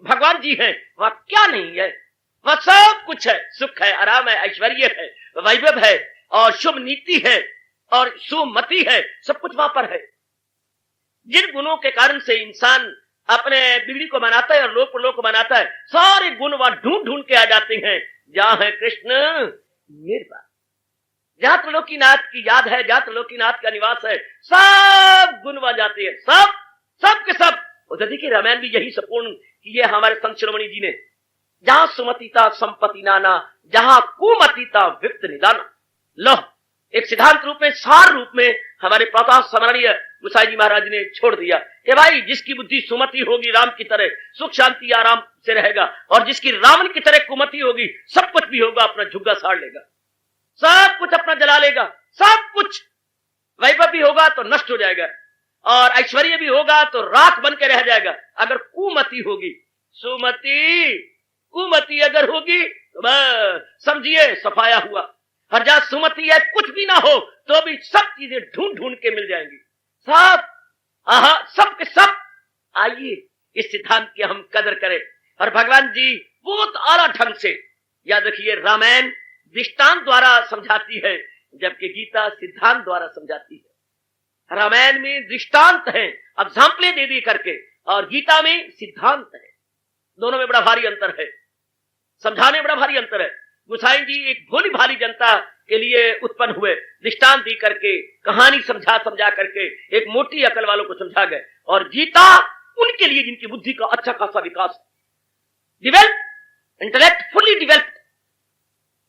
[SPEAKER 2] भगवान जी हैं, वहां क्या नहीं है, वहां सब कुछ है। सुख है, आराम है, ऐश्वर्य है, वैभव है, और शुभ नीति है, और सुमति है, सब कुछ वहां पर है। जिन गुणों के कारण से इंसान अपने बिगड़ी को मनाता है और लोक प्रलोक को मनाता है, सारे गुण वहां ढूंढ ढूंढ के आ जाते हैं। जहां है कृष्ण निर्वाण, जहां त्रिलोकीनाथ की याद है, जहां त्रिलोकीनाथ का निवास है, सब गुण वहां जाते हैं, सब के सब। उधर देखिए रामायण भी यही संपूर्ण किए हमारे संत शिरोमणि जी ने। जहां सुमतिता संपत्ति नाना, जहां कुमतिता विप्त निदाना। लो, एक सिद्धांत रूप में, सार रूप में हमारे प्रताप स्मरणीय गोसाई जी महाराज ने छोड़ दिया कि भाई जिसकी बुद्धि सुमति होगी राम की तरह सुख शांति आराम से रहेगा, और जिसकी रावण की तरह कुमति होगी सब कुछ भी होगा अपना झुग्गा साड़ लेगा, सब कुछ अपना जला लेगा, सब कुछ वैभव भी होगा तो नष्ट हो जाएगा, और ऐश्वर्य भी होगा तो राख बन के रह जाएगा। अगर कुमति होगी, सुमति कुमति अगर होगी तो बस समझिए सफाया हुआ। हर जहां सुमति है कुछ भी ना हो तो भी सब चीजें ढूंढ ढूंढ के मिल जाएंगी, सब के सब। आइए इस सिद्धांत की हम कदर करें। और भगवान जी बहुत आला ढंग से, याद रखिए, रामायण दृष्टांत द्वारा समझाती है, जबकि गीता सिद्धांत द्वारा समझाती है। रामायण में दृष्टांत है, एग्जाम्पलें दे दी करके, और गीता में सिद्धांत है। दोनों में बड़ा भारी अंतर है, समझाने में बड़ा भारी अंतर है। गोसाई जी एक भोली भाली जनता के लिए उत्पन्न हुए, दृष्टांत दी करके, कहानी समझा करके एक मोटी अकल वालों को समझा गए। और गीता उनके लिए जिनकी बुद्धि का अच्छा खासा विकास, डिवेल्प इंटेलेक्ट फुल्ली डिवेल्प,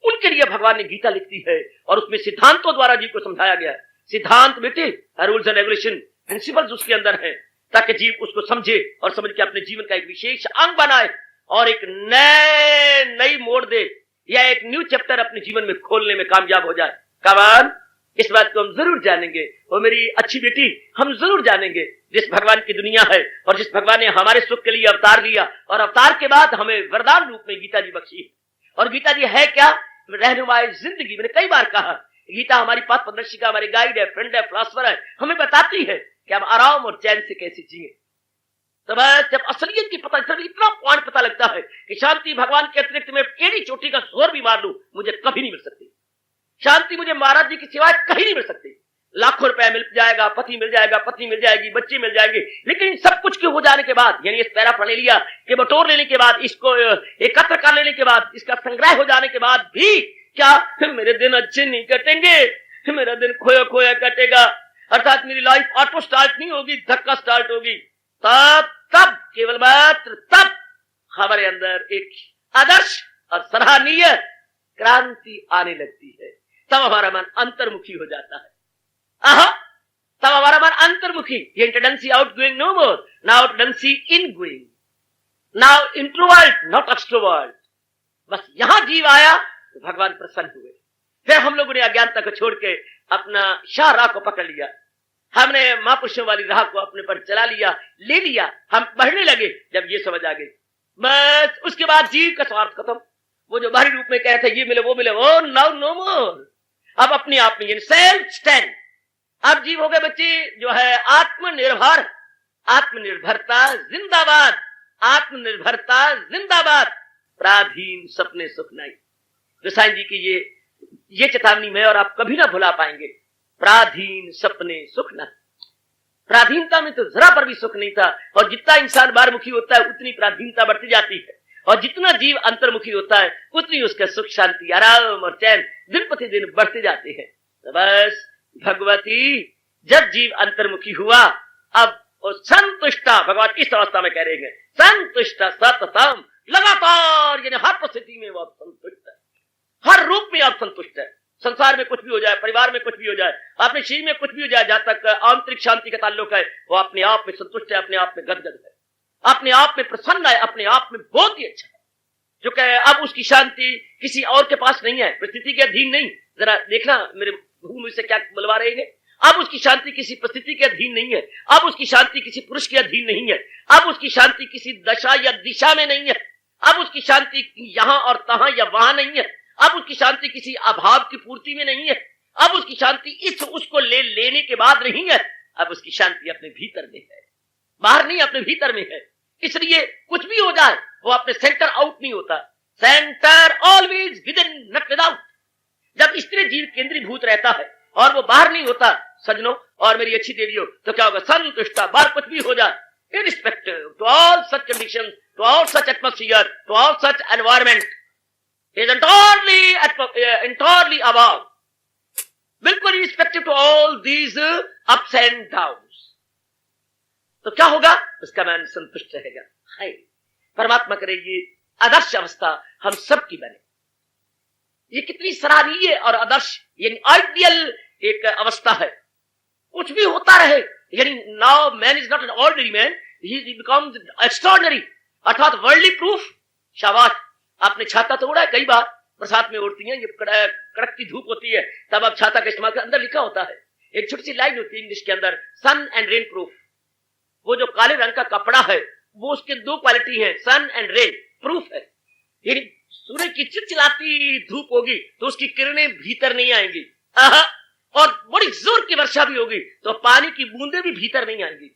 [SPEAKER 2] उनके लिए भगवान ने गीता लिखती है, और उसमें सिद्धांतों द्वारा जीव को समझाया गया है। सिद्धांत बेटे रूल्स एंड रेगुलेशन प्रिंसिपल्स उसके अंदर है, ताकि जीव उसको समझे और समझ के अपने जीवन का एक विशेष अंग बनाए और एक नई मोड़ दे। या एक न्यू चैप्टर अपने जीवन में खोलने में कामयाब हो जाए। कमान, इस बात को हम जरूर जानेंगे। वो मेरी अच्छी बेटी, हम जरूर जानेंगे जिस भगवान की दुनिया है और जिस भगवान ने हमारे सुख के लिए अवतार लिया और अवतार के बाद हमें वरदान रूप में गीता जी बख्शी है। और गीता जी है क्या? रहनुमाए जिंदगी। मैंने कई बार कहा, गीता हमारी पथ प्रदर्शिका, हमारी गाइड है, फ्रेंड है, फिलॉसफर है, हमें बताती है कि हम आराम और चैन से कैसे जिए। तब जब असलियत की पता, इतना पॉइंट पता लगता है कि शांति भगवान के अतिरिक्त में एड़ी चोटी का स्वर भी मार लूं, मुझे कभी नहीं मिल सकती। शांति मुझे महाराज जी की सिवाय कहीं नहीं मिल सकती। लाखों रुपया मिल जाएगा, पति मिल जाएगा, पत्नी मिल जाएगी, बच्चे मिल जाएंगे, लेकिन सब कुछ के हो जाने के बाद, यानी इस पैरा पढ़ लिया कि बटोर लेने के बाद, इसको एकत्र कर लेने के बाद, इसका संग्रह हो जाने के बाद भी क्या मेरे दिन अच्छे नहीं कटेंगे? मेरा दिन खोया खोया कटेगा, अर्थात मेरी लाइफ ऑटो स्टार्ट नहीं होगी, धक्का स्टार्ट होगी। तब केवल मात्र तब हमारे अंदर एक आदर्श और सराहनीय क्रांति आने लगती है। तब हमारा मन अंतर्मुखी हो जाता है। तब हमारा मन अंतर्मुखी, ये tendency outgoing no more, now tendency ingoing, now introvert not extrovert. बस यहां जीव आया तो भगवान प्रसन्न हुए। फिर हम लोगों ने अज्ञानता को छोड़ के अपना शाह राह को पकड़ लिया, हमने महापुरुषों वाली राह को अपने पर चला लिया, ले लिया, हम बढ़ने लगे। जब ये समझ आ गई, बस उसके बाद जीव का स्वार्थ खत्म। वो जो बाहरी रूप में कहते ये मिले वो मिले, वो नाउ नो मोर। अब अपने आप में सेल्फ स्टैंड। अब जीव हो गए बच्चे जो है आत्मनिर्भर। आत्मनिर्भरता जिंदाबाद, आत्मनिर्भरता जिंदाबाद। पराधीन सपने सुख नहीं। गोसाई जी की ये चेतावनी में और आप कभी ना भुला पाएंगे। पराधीन सपने सुख न। पराधीनता में तो जरा पर भी सुख नहीं था, और जितना इंसान बाहरमुखी होता है उतनी पराधीनता बढ़ती जाती है, और जितना जीव अंतर्मुखी होता है उतनी उसका सुख शांति आराम और चैन दिन प्रतिदिन बढ़ते जाते हैं। तो बस भगवती, जब जीव अंतर्मुखी हुआ, अब वो संतुष्टा, भगवान इस अवस्था में कह रहे हैं संतुष्टा सततम, लगातार, यानी हर परिस्थिति में वो संतुष्ट है, हर रूप में आप संतुष्ट है। संसार में कुछ भी हो जाए, परिवार में कुछ भी हो जाए, अपने शरीर में कुछ भी हो जाए, जहां तक आंतरिक शांति का ताल्लुक है, वो अपने आप में संतुष्ट है, अपने आप में गदगद है, अपने आप में प्रसन्न है, अपने आप में बहुत ही अच्छा है। जो कहे अब उसकी शांति किसी और के पास नहीं है, परिस्थिति के अधीन नहीं। जरा देखना मेरे भूमि से क्या बुलवा रहे हैं। अब उसकी शांति किसी परिस्थिति के अधीन नहीं है, अब उसकी शांति किसी पुरुष के अधीन नहीं है, अब उसकी शांति किसी दशा या दिशा में नहीं है, अब उसकी शांति यहां और तहां या वहां नहीं है, अब उसकी शांति किसी अभाव की पूर्ति में नहीं है, अब उसकी शांति इस उसको लेने के बाद नहीं है, अब उसकी शांति अपने भीतर में है, बाहर नहीं, अपने भीतर में है। इसलिए कुछ भी हो जाए वो अपने सेंटर आउट नहीं होता, centre always with in not without. जब स्त्री जीव केंद्रीभूत रहता है और वो बाहर नहीं होता, सजनों और मेरी अच्छी देवियों, तो क्या होगा? संतुष्टा, बाहर कुछ भी हो जाए, irrespective to all such conditions, to all such atmosphere, to all such environment, is entirely above, बिल्कुल irrespective to all these ups and downs। तो क्या होगा? उसका मन संतुष्ट रहेगा। हाय परमात्मा करे ये आदर्श अवस्था हम सबकी बने। ये कितनी सराहनीय और आदर्श, यानी आइडियल एक अवस्था है। कुछ भी होता रहे, यानी now man is not an ordinary man, he becomes extraordinary, अर्थात वर्ल्डली प्रूफ। शाबाश, आपने छाता तो उड़ा है कई बार, बरसात में उड़ती है, ये कड़क की धूप होती है, तब आप छाता का इस्तेमाल, अंदर लिखा होता है, एक छोटी सी लाइन होती है इंग्लिश के अंदर, सन एंड रेन प्रूफ। वो जो काले रंग का कपड़ा है वो उसके दो क्वालिटी है, सन एंड रेन प्रूफ है। यानी सूर्य की चिलचिलाती धूप होगी तो उसकी किरणें भीतर नहीं आएंगी, और बड़ी जोर की वर्षा भी होगी तो पानी की बूंदें भी भीतर नहीं आएंगी।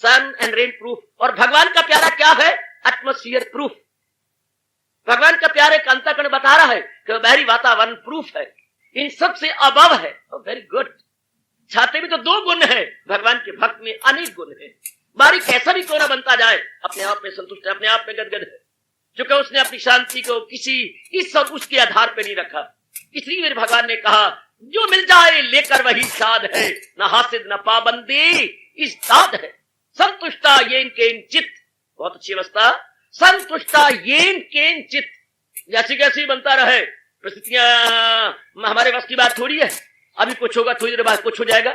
[SPEAKER 2] सन एंड रेन प्रूफ। और भगवान का प्यारा क्या है? Atmosphere proof. भगवान का प्यारा एक अंतःकरण बता रहा है कि बाहरी वातावरण प्रूफ है, इन सब से अबव है। Very good. छाते में तो दो गुण है, भगवान के भक्त में अनेक गुण है। बारी कैसा भी क्यों ना बनता जाए, अपने आप में संतुष्ट है, अपने आप में गदगद है, क्योंकि उसने अपनी शांति को किसी इस और उसके आधार पर नहीं रखा। इसलिए मेरे भगवान ने कहा, जो मिल जाए लेकर वही साध है, न हासिद न पाबंदी इस दाद है। संतुष्टा येन केन चित, बहुत अच्छी अवस्था। संतुष्टा येन केन चित, जैसी कैसी बनता रहे, परिस्थितियां हमारे बस की बात थोड़ी है। अभी कुछ होगा, थोड़ी देर बाद कुछ हो जाएगा।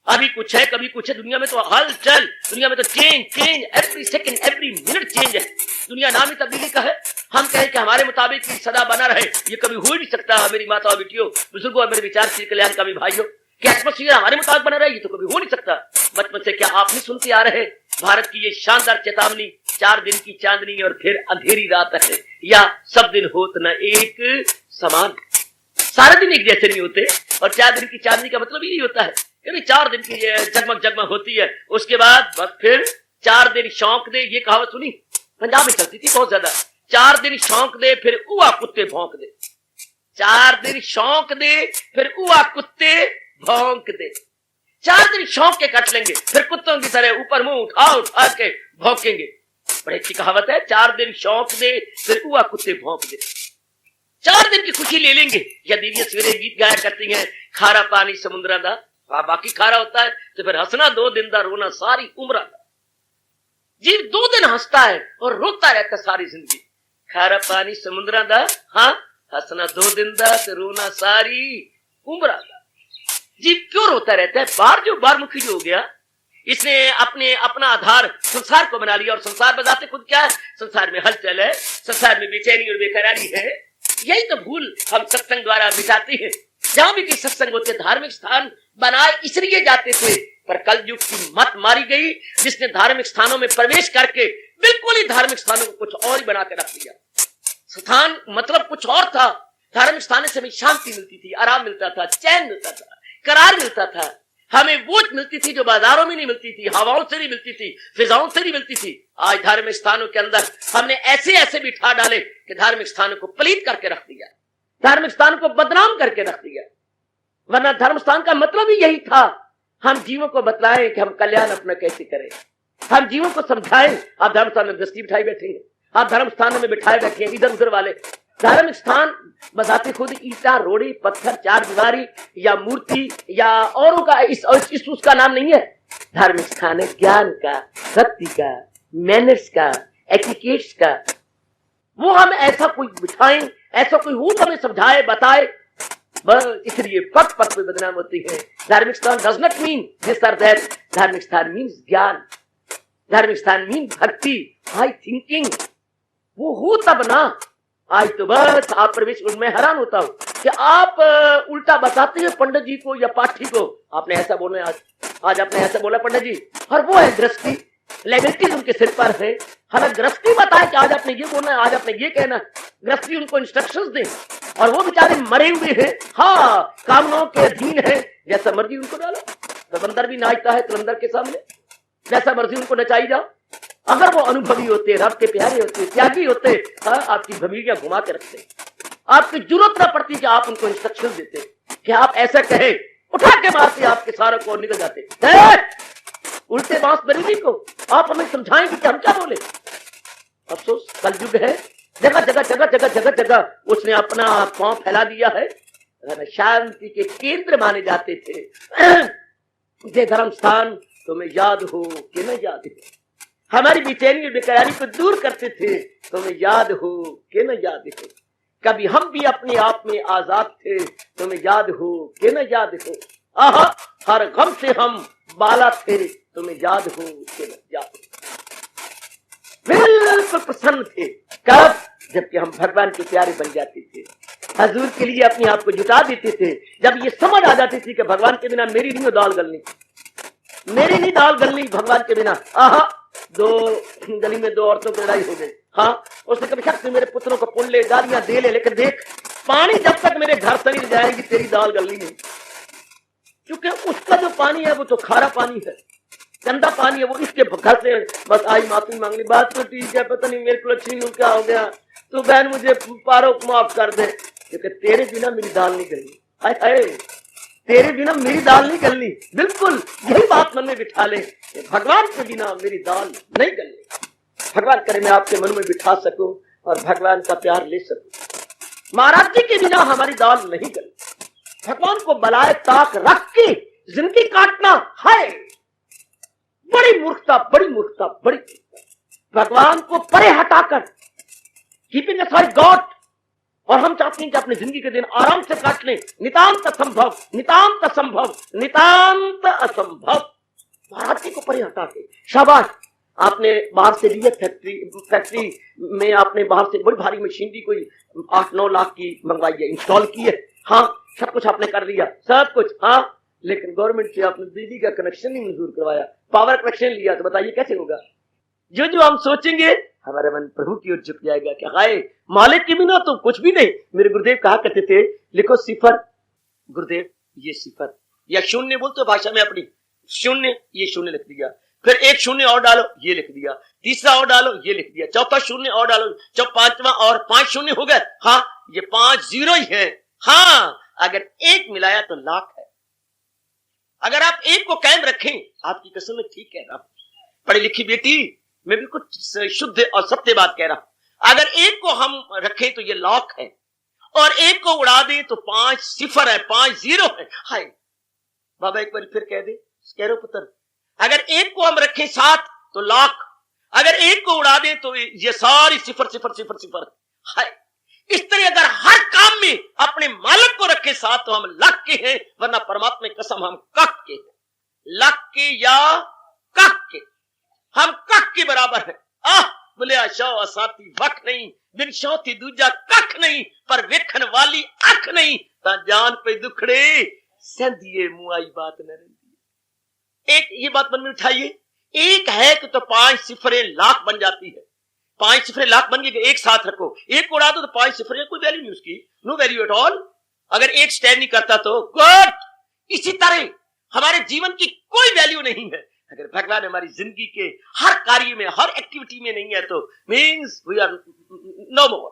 [SPEAKER 2] अभी कुछ है कभी कुछ है, दुनिया में तो हलचल, दुनिया में तो change every second every minute change है। दुनिया नाम ही तब्दीली का है। हम कहें कि हमारे मुताबिक सदा बना रहे, ये कभी हो ही नहीं सकता। मेरी माता और बेटियों, बुजुर्गों और मेरे विचारशील कल्याण का भी भाइयों, क्या एटमॉस्फेयर हमारे मुताबिक बना रहे, ये तो कभी हो नहीं सकता। बचपन से क्या आप नहीं सुनते आ रहे भारत की ये शानदार चेतावनी, 4 दिन की चांदनी और फिर अंधेरी रात है, या सब दिन होत न एक समान। सारे दिन एक जैसे नहीं होते, और 4 दिन की चांदनी का मतलब यही होता है कि 4 दिन की जगमग जगमग होती है, उसके बाद बस फिर 4 दिन शौक दे। ये कहावत सुनी, पंजाब में चलती थी बहुत ज्यादा। 4 दिन शौक दे फिर उआ कुत्ते भौंक दे, 4 दिन शौक दे फिर उआ कुत्ते भौंक दे। 4 दिन शौक के कट लेंगे, फिर कुत्तों की तरह ऊपर मुंह उठा के भौंकेंगे। बड़ी अच्छी कहावत है, 4 दिन शौक दे फिर उआ कुत्ते भौंक दे। 4 दिन की खुशी ले लेंगे। या दीदियां सवेरे गीत गाया करती हैं, खारा पानी समुद्रा दा, बाकी खारा होता है, तो फिर हंसना 2 दिन दा, रोना सारी उम्र दा। जीव 2 दिन हंसता है और रोता रहता सारी जिंदगी। खारा पानी समुद्रा दा, हाँ, हंसना 2 दिन दा, तो रोना सारी उम्र दा। जीव क्यों रोता रहता है? बारमुखी जो हो गया, इसने अपना आधार संसार को बना लिया, और संसार बताते खुद क्या है? संसार में हलचल है, संसार में बेचैनी और बेकरारी है। यही तो भूल हम सत्संग द्वारा मिटाते हैं। जहां भी कोई सत्संग होते, धार्मिक स्थान बनाए इसलिए जाते थे, पर कल युग की मत मारी गई, जिसने धार्मिक स्थानों में प्रवेश करके बिल्कुल ही धार्मिक स्थानों को कुछ और ही बना के रख दिया। स्थान मतलब कुछ और था। धार्मिक स्थान से हमें शांति मिलती थी, आराम मिलता था, चैन मिलता था, करार मिलता था। हमें वो मिलती थी जो बाजारों में नहीं मिलती थी, हवाओं से नहीं मिलती थी, फिजाओं से नहीं मिलती थी। आज धार्मिक स्थानों के अंदर हमने ऐसे बिठा डाले कि धार्मिक स्थानों को पलीत करके रख दिया, धार्मिक स्थान को बदनाम करके रख दिया। वरना धर्म स्थान का मतलब ही यही था, हम जीवों को बतलाएं कि हम कल्याण अपना कैसे करें, हम जीवों को समझाएं। आप धर्म स्थान में दृष्टि बिठाई बैठे हैं, आप धर्म स्थान में बिठाए बैठे हैं इधर उधर वाले। धार्मिक स्थान बताते खुद ईटा, रोड़ी, पत्थर, 4 दीवारी या मूर्ति या औरों का इस उसका नाम नहीं है। धार्मिक स्थान है ज्ञान का, भक्ति का, मैनर्स का, एटिकेट्स का। वो हम ऐसा कोई बिठाएं, ऐसा कोई हो हमें समझाए बताए, बस इसलिए पग पग पे बदनाम होती है। धार्मिक स्थान डज नॉट मीन दिस और दैट। धार्मिक स्थान मीन्स ज्ञान, धार्मिक स्थान मीन भक्ति, हाई थिंकिंग। वो हो तब ना। आज तो बस आप प्रवेश, मैं हैरान होता हूं कि आप उल्टा बताते हैं पंडित जी को या पाठी को, आपने ऐसा बोला, आज आपने ऐसा बोला पंडित जी, और वो है दृष्टि, लेगेटिव उनके सिर पर है। हमें दृष्टि बताए कि आज आपने ये बोलना है, आज आपने ये कहना। दृष्टि उनको इंस्ट्रक्शंस दे, और वो बेचारे मरे हुए हैं, हाँ, कामनाओं के अधीन है, जैसा मर्जी उनको डालो। तो बंदर भी नाचता है तुलंदर के सामने, जैसा मर्जी उनको नचाई जाओ। अगर वो अनुभवी होते, रब के प्यारे होते, त्यागी होते, हाँ, आपकी भमीरियां घुमा के रखते, आपकी जरूरत न पड़ती कि आप उनको इंस्ट्रक्शन देते कि आप ऐसा कहे, उठा के मारते, आपके सारों को निकल जाते। उल्टे बांस बरेली को आप हमें समझाएंगे कि हम क्या बोले। अफसोस कल युग है, जगह जगह जगह जगह जगह जगह उसने अपना पांव फैला दिया है। शांति के केंद्र माने जाते थे ये धर्म स्थान, तुम्हें याद हो कि न याद हो, हमारी बेचैनी और बेकरारी को दूर करते थे, तुम्हें याद हो कि न याद हो। कभी हम भी अपने आप में आजाद थे, तुम्हें याद हो कि न याद हो। आहा, हर गम से हम बाला थे, तुम्हें याद हो कि न याद हो। बिल्कुल प्रसन्न थे, कब? जबकि हम भगवान के प्यारे बन जाते थे, हजूर के लिए अपने आप को जुटा देते थे। जब ये समझ आ जाती थी कि भगवान के बिना मेरी नहीं दाल गलनी, मेरी नहीं दाल गलनी भगवान के बिना। आहा, गली में 2 औरतों की लड़ाई हो गई, हाँ, उसने कभी शख्स मेरे पुत्रों को पुन ले, गालियां दे ले, लेकिन देख पानी जब तक मेरे घर से नहीं जाएगी तेरी दाल गलनी नहीं। क्योंकि उसका जो पानी है वो तो खारा पानी है, गंदा पानी है। वो इसके घर से बस आई माफी मांगनी, बात तो ठीक है, पता नहीं मेरे को लक्ष्मी क्या हो गया, तो बहन मुझे पारो माफ कर दे, क्योंकि तेरे बिना मेरी दाल नहीं गलनी। हाय हाय, तेरे बिना मेरी दाल नहीं गलनी। बिल्कुल यही बात मन में बिठा ले, भगवान के बिना मेरी दाल नहीं गलनी। भगवान करे मैं आपके मन में बिठा सकूं और भगवान का प्यार ले सकूं। महाराज जी के बिना हमारी दाल नहीं गलनी। भगवान को बलाए ताक रख के जिंदगी काटना है बड़ी मूर्खता, बड़ी मूर्खता, बड़ी मूर्खता। भगवान को परे हटाकर कीपिंग असाइड गॉड और हम चाहते हैं कि अपनी जिंदगी के दिन आराम से काट लें। नितांत असंभव, नितांत असंभव, नितांत असंभव। महाराज जी को परे हटा के शाबाश, आपने बाहर से लिया फैक्ट्री में आपने बाहर से बड़ी भारी मशीनरी कोई 8-9 लाख की मंगवाई है, इंस्टॉल की है। हाँ, सब कुछ आपने कर लिया, सब कुछ। हाँ, लेकिन गवर्नमेंट से आपने बिजली का कनेक्शन नहीं मंजूर करवाया, पावर कनेक्शन लिया, तो बताइए कैसे होगा? जो जो हम सोचेंगे हमारा मन प्रभु की ओर झुक जाएगा कि हाय, मालिक के बिना तो कुछ भी नहीं। मेरे गुरुदेव कहा करते थे, लिखो सिफर, गुरुदेव ये सिफर, या शून्य बोलते भाषा में अपनी, शून्य, ये शून्य लिख दिया, फिर एक शून्य और डालो, ये लिख दिया, तीसरा और डालो, ये लिख दिया, चौथा शून्य और डालो, पांचवा और 5 शून्य हो गए। हाँ, ये 5 जीरो ही है। हाँ, अगर एक मिलाया तो लाख है। अगर आप एक को कायम रखें, आपकी कसम में ठीक कह रहा हूं, पढ़ी लिखी बेटी, मैं बिल्कुल शुद्ध और सत्य बात कह रहा हूं। अगर एक को हम रखें तो ये लाख है, और एक को उड़ा दें तो 5 सिफर है, 5 जीरो है। हाय बाबा, एक बार फिर कह दे, कह रहे हो पुत्र, अगर एक को हम रखें 7 तो लाख, अगर एक को उड़ा दें तो ये सारी सिफर सिफर सिफर सिफर। हाय, इस तरह अगर हर काम में अपने मालिक को रखे 7 तो हम लाख के हैं, वरना परमात्मा की कसम हम कख के हैं। लाख के या कख के, हम कख के बराबर है। बोले शौ साथी वख नहीं, बिन शौ थी दूजा कख नहीं, पर वेखन वाली अख नहीं, ता जान पे दुखड़े संधिए मुआई बात न रही। एक ये बात मन में उठाइए, एक है कि तो 5 सिफरें लाख बन जाती है। 5 सिफरें लाख बन गई, एक साथ रखो, एक उड़ा दो तो 5 सिफरें, कोई वैल्यू नहीं उसकी, नो वैल्यू एट ऑल। अगर एक स्टैंड नहीं करता तो गुड। इसी तरह हमारे जीवन की कोई वैल्यू नहीं है अगर भगवान हमारी जिंदगी के हर कार्य में, हर एक्टिविटी में नहीं है, तो मीन्स वी आर नो मोर।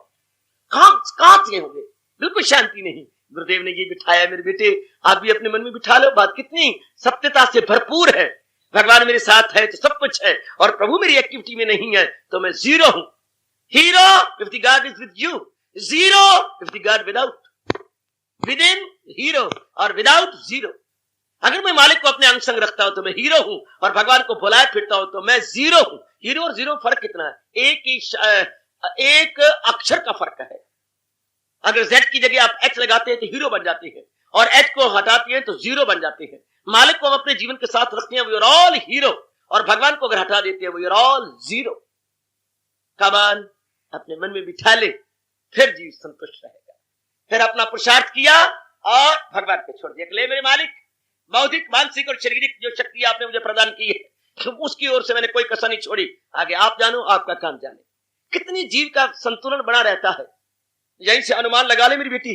[SPEAKER 2] कहां से होंगे? बिल्कुल शांति नहीं। गुरुदेव ने ये बिठाया, मेरे बेटे आप भी अपने मन में बिठा लो, बात कितनी सत्यता से भरपूर है। भगवान मेरे साथ है तो सब कुछ है, और प्रभु मेरी एक्टिविटी में नहीं है तो मैं जीरो हूं। Hero if the God is with you, zero if the God without, with in hero और विदाउट जीरो। अगर मैं मालिक को अपने अंग संग रखता हूं तो मैं हीरो हूं, और भगवान को भुलाए फिरता हूं तो मैं जीरो हूं। हीरो और जीरो फर्क कितना है? एक अक्षर का फर्क है। अगर Z की जगह आप H लगाते हैं तो हीरो बन जाते हैं, और H को हटाते हैं तो जीरो बन जाते हैं। मालिक को हम अपने जीवन के साथ रखते हैं, वी आर ऑल हीरो, और भगवान को अगर हटा देते हैं वी आर ऑल जीरो। कमान अपने मन में बिठा ले, फिर जीव संतुष्ट रहेगा। फिर अपना पुरुषार्थ किया और भगवान को छोड़ दिया, ले मेरे मालिक, बौद्धिक, मानसिक और शारीरिक जो शक्ति आपने मुझे प्रदान की है, तो उसकी ओर से मैंने कोई कसर नहीं छोड़ी। आगे आप जानो, आपका काम जाने। कितनी जीव का संतुलन बना रहता है, यहीं से अनुमान लगा ले मेरी बेटी,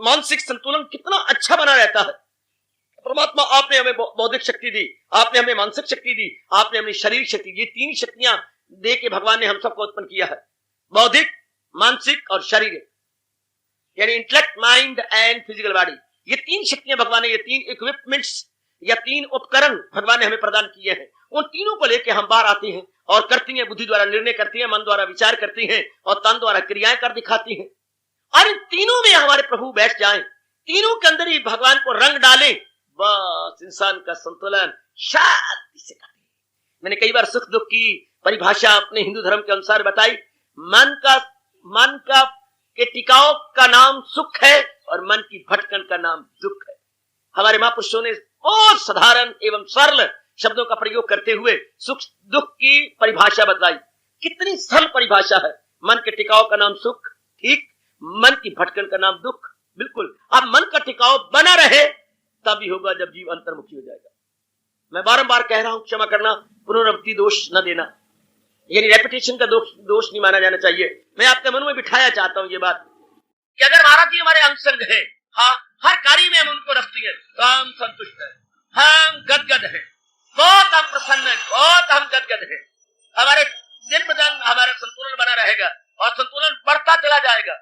[SPEAKER 2] मानसिक संतुलन कितना अच्छा बना रहता है। परमात्मा आपने हमें बौद्धिक शक्ति दी, आपने हमें मानसिक शक्ति दी, आपने हमें शारीरिक शक्ति दी। ये 3 शक्तियां दे के भगवान ने हम सबको उत्पन्न किया है, बौद्धिक, मानसिक और शारीरिक, यानी intellect, mind and physical body. ये 3 शक्तियां भगवान ने, ये 3 इक्विपमेंट्स या 3 उपकरण भगवान ने हमें प्रदान किए हैं। उन तीनों को लेकर हम बाहर आते हैं और करती हैं, बुद्धि द्वारा निर्णय करती हैं, मन द्वारा विचार करती हैं, और तन द्वारा क्रियाएं कर दिखाती हैं। और इन तीनों में हमारे प्रभु बैठ जाएं, तीनों के अंदर ही भगवान को रंग डालें, बस इंसान का संतुलन शांति से काटे। मैंने कई बार सुख दुख की परिभाषा अपने हिंदू धर्म के अनुसार बताई। मन का के टिकाव का नाम सुख है, और मन की भटकन का नाम दुख है। हमारे महापुरुषों ने बहुत साधारण एवं सरल शब्दों का प्रयोग करते हुए सुख दुख की परिभाषा बताई। कितनी सरल परिभाषा है। मन के टिकाव का नाम सुख, ठीक, मन की भटकन का नाम दुख, बिल्कुल। अब मन का टिकाव बना रहे तभी होगा जब जीव अंतर्मुखी हो जाएगा। मैं बारंबार कह रहा हूं, क्षमा करना, पुनरावृत्ति दोष न देना, यानी रेपिटेशन का दोष नहीं माना जाना चाहिए। मैं आपके मन में बिठाया चाहता हूं ये बात कि अगर महाराज जी हमारे अंग संग है, हाँ, हर कार्य में हम उनको रखते हैं तो हम संतुष्ट हैं, हम गदगद हैं, बहुत हम प्रसन्न हैं, बहुत हम गदगद हैं। हमारे दिन ब दिन हमारा संतुलन बना रहेगा, और संतुलन बढ़ता चला जाएगा,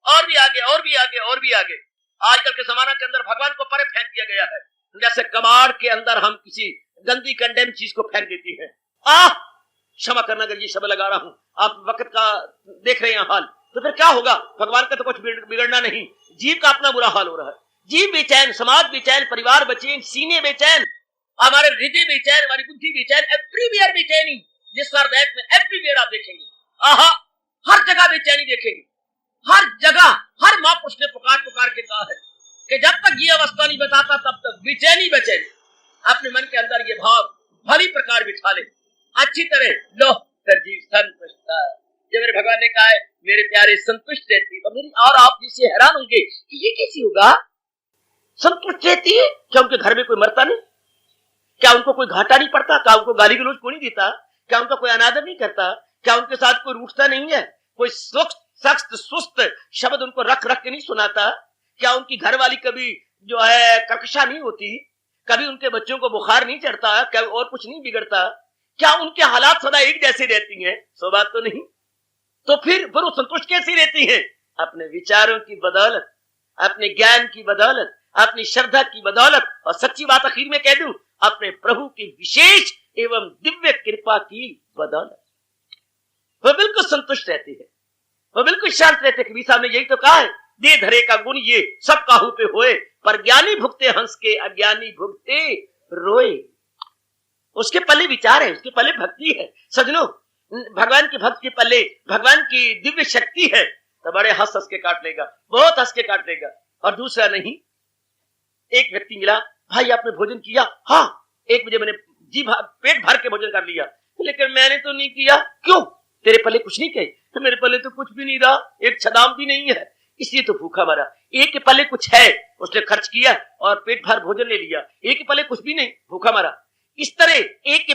[SPEAKER 2] और भी आगे और भी आगे और भी आगे। आजकल के जमाना के अंदर भगवान को परे फेंक दिया गया है, जैसे कबाड़ के अंदर हम किसी गंदी कंडेम चीज को फेंक देती है। क्षमा करना अगर ये शब्द लगा रहा हूं, आप वक्त का देख रहे हैं हाल, तो फिर क्या होगा? भगवान का तो कुछ बिगड़ना नहीं, जीव का अपना बुरा हाल हो रहा है। जीव बेचैन, समाज बेचैन, परिवार बेचैन, सीने बेचैन, हमारे हृदय बेचैन, हमारी बुद्धि बेचैन, एवरीवेयर बेचैनी। जिस में एवरीवेयर आप देखेंगे, हर जगह बेचैनी देखेंगे, हर जगह हर महापुरुष ने पुकार पुकार के कहा है कि जब तक ये अवस्था नहीं बताता तब तक बेचैनी बेचैनी अपने मन के अंदर ये भाव भली प्रकार बिठा ले, अच्छी तरह लो तरजीव संतुष्ट। जब मेरे भगवान ने कहा है मेरे प्यारे संतुष्ट रहती, तो मेरी और आप जिससे हैरान होंगे कि ये कैसी होगा, संतुष्ट रहती है। क्या उनके घर में कोई मरता नहीं? क्या उनको कोई घाटा नहीं पड़ता? क्या उनको गाली गलौज कोई नहीं देता? क्या उनका कोई अनादर नहीं करता? क्या उनके साथ कोई रूठता नहीं है? कोई सख्त सुस्त शब्द उनको रख रख के नहीं सुनाता? क्या उनकी घरवाली कभी जो है कर्कशा नहीं होती? कभी उनके बच्चों को बुखार नहीं चढ़ता? कभी और कुछ नहीं बिगड़ता? क्या उनके हालात सदा एक जैसे रहती हैं? सो बात तो नहीं। तो फिर वो संतुष्ट कैसी रहती हैं? अपने विचारों की बदौलत, अपने ज्ञान की बदौलत, अपनी श्रद्धा की बदौलत, और सच्ची बात आखिर में कह दूं, अपने प्रभु की विशेष एवं दिव्य कृपा की बदौलत वह बिल्कुल संतुष्ट रहती है, वह बिल्कुल शांत रहते। कबीर साहब ने यही तो कहा है, दे धरे का गुण ये सब काहू पे होए, पर ज्ञानी भुगते हंस के अज्ञानी भुगते रोए। उसके पल्ले विचार है, उसके पल्ले भक्ति है। सजनों, भगवान की भक्त के पल्ले भगवान की दिव्य शक्ति है तो बड़े हंस हंस के काट लेगा, बहुत हंस के काट लेगा। और दूसरा नहीं, एक व्यक्ति मिला, भाई आपने भोजन किया? हाँ, 1 बजे मैंने पेट भर के भोजन कर लिया। लेकिन मैंने तो नहीं किया। क्यों? तेरे पल्ले कुछ नहीं कहे? तो मेरे पल्ले तो कुछ भी नहीं रहा, एक छदाम भी नहीं है, इसलिए तो भूखा मरा। एक के पल्ले कुछ है, उसने खर्च किया और पेट भर भोजन ले लिया। एक के पल्ले कुछ भी नहीं, भूखा मरा। इस तरह एक के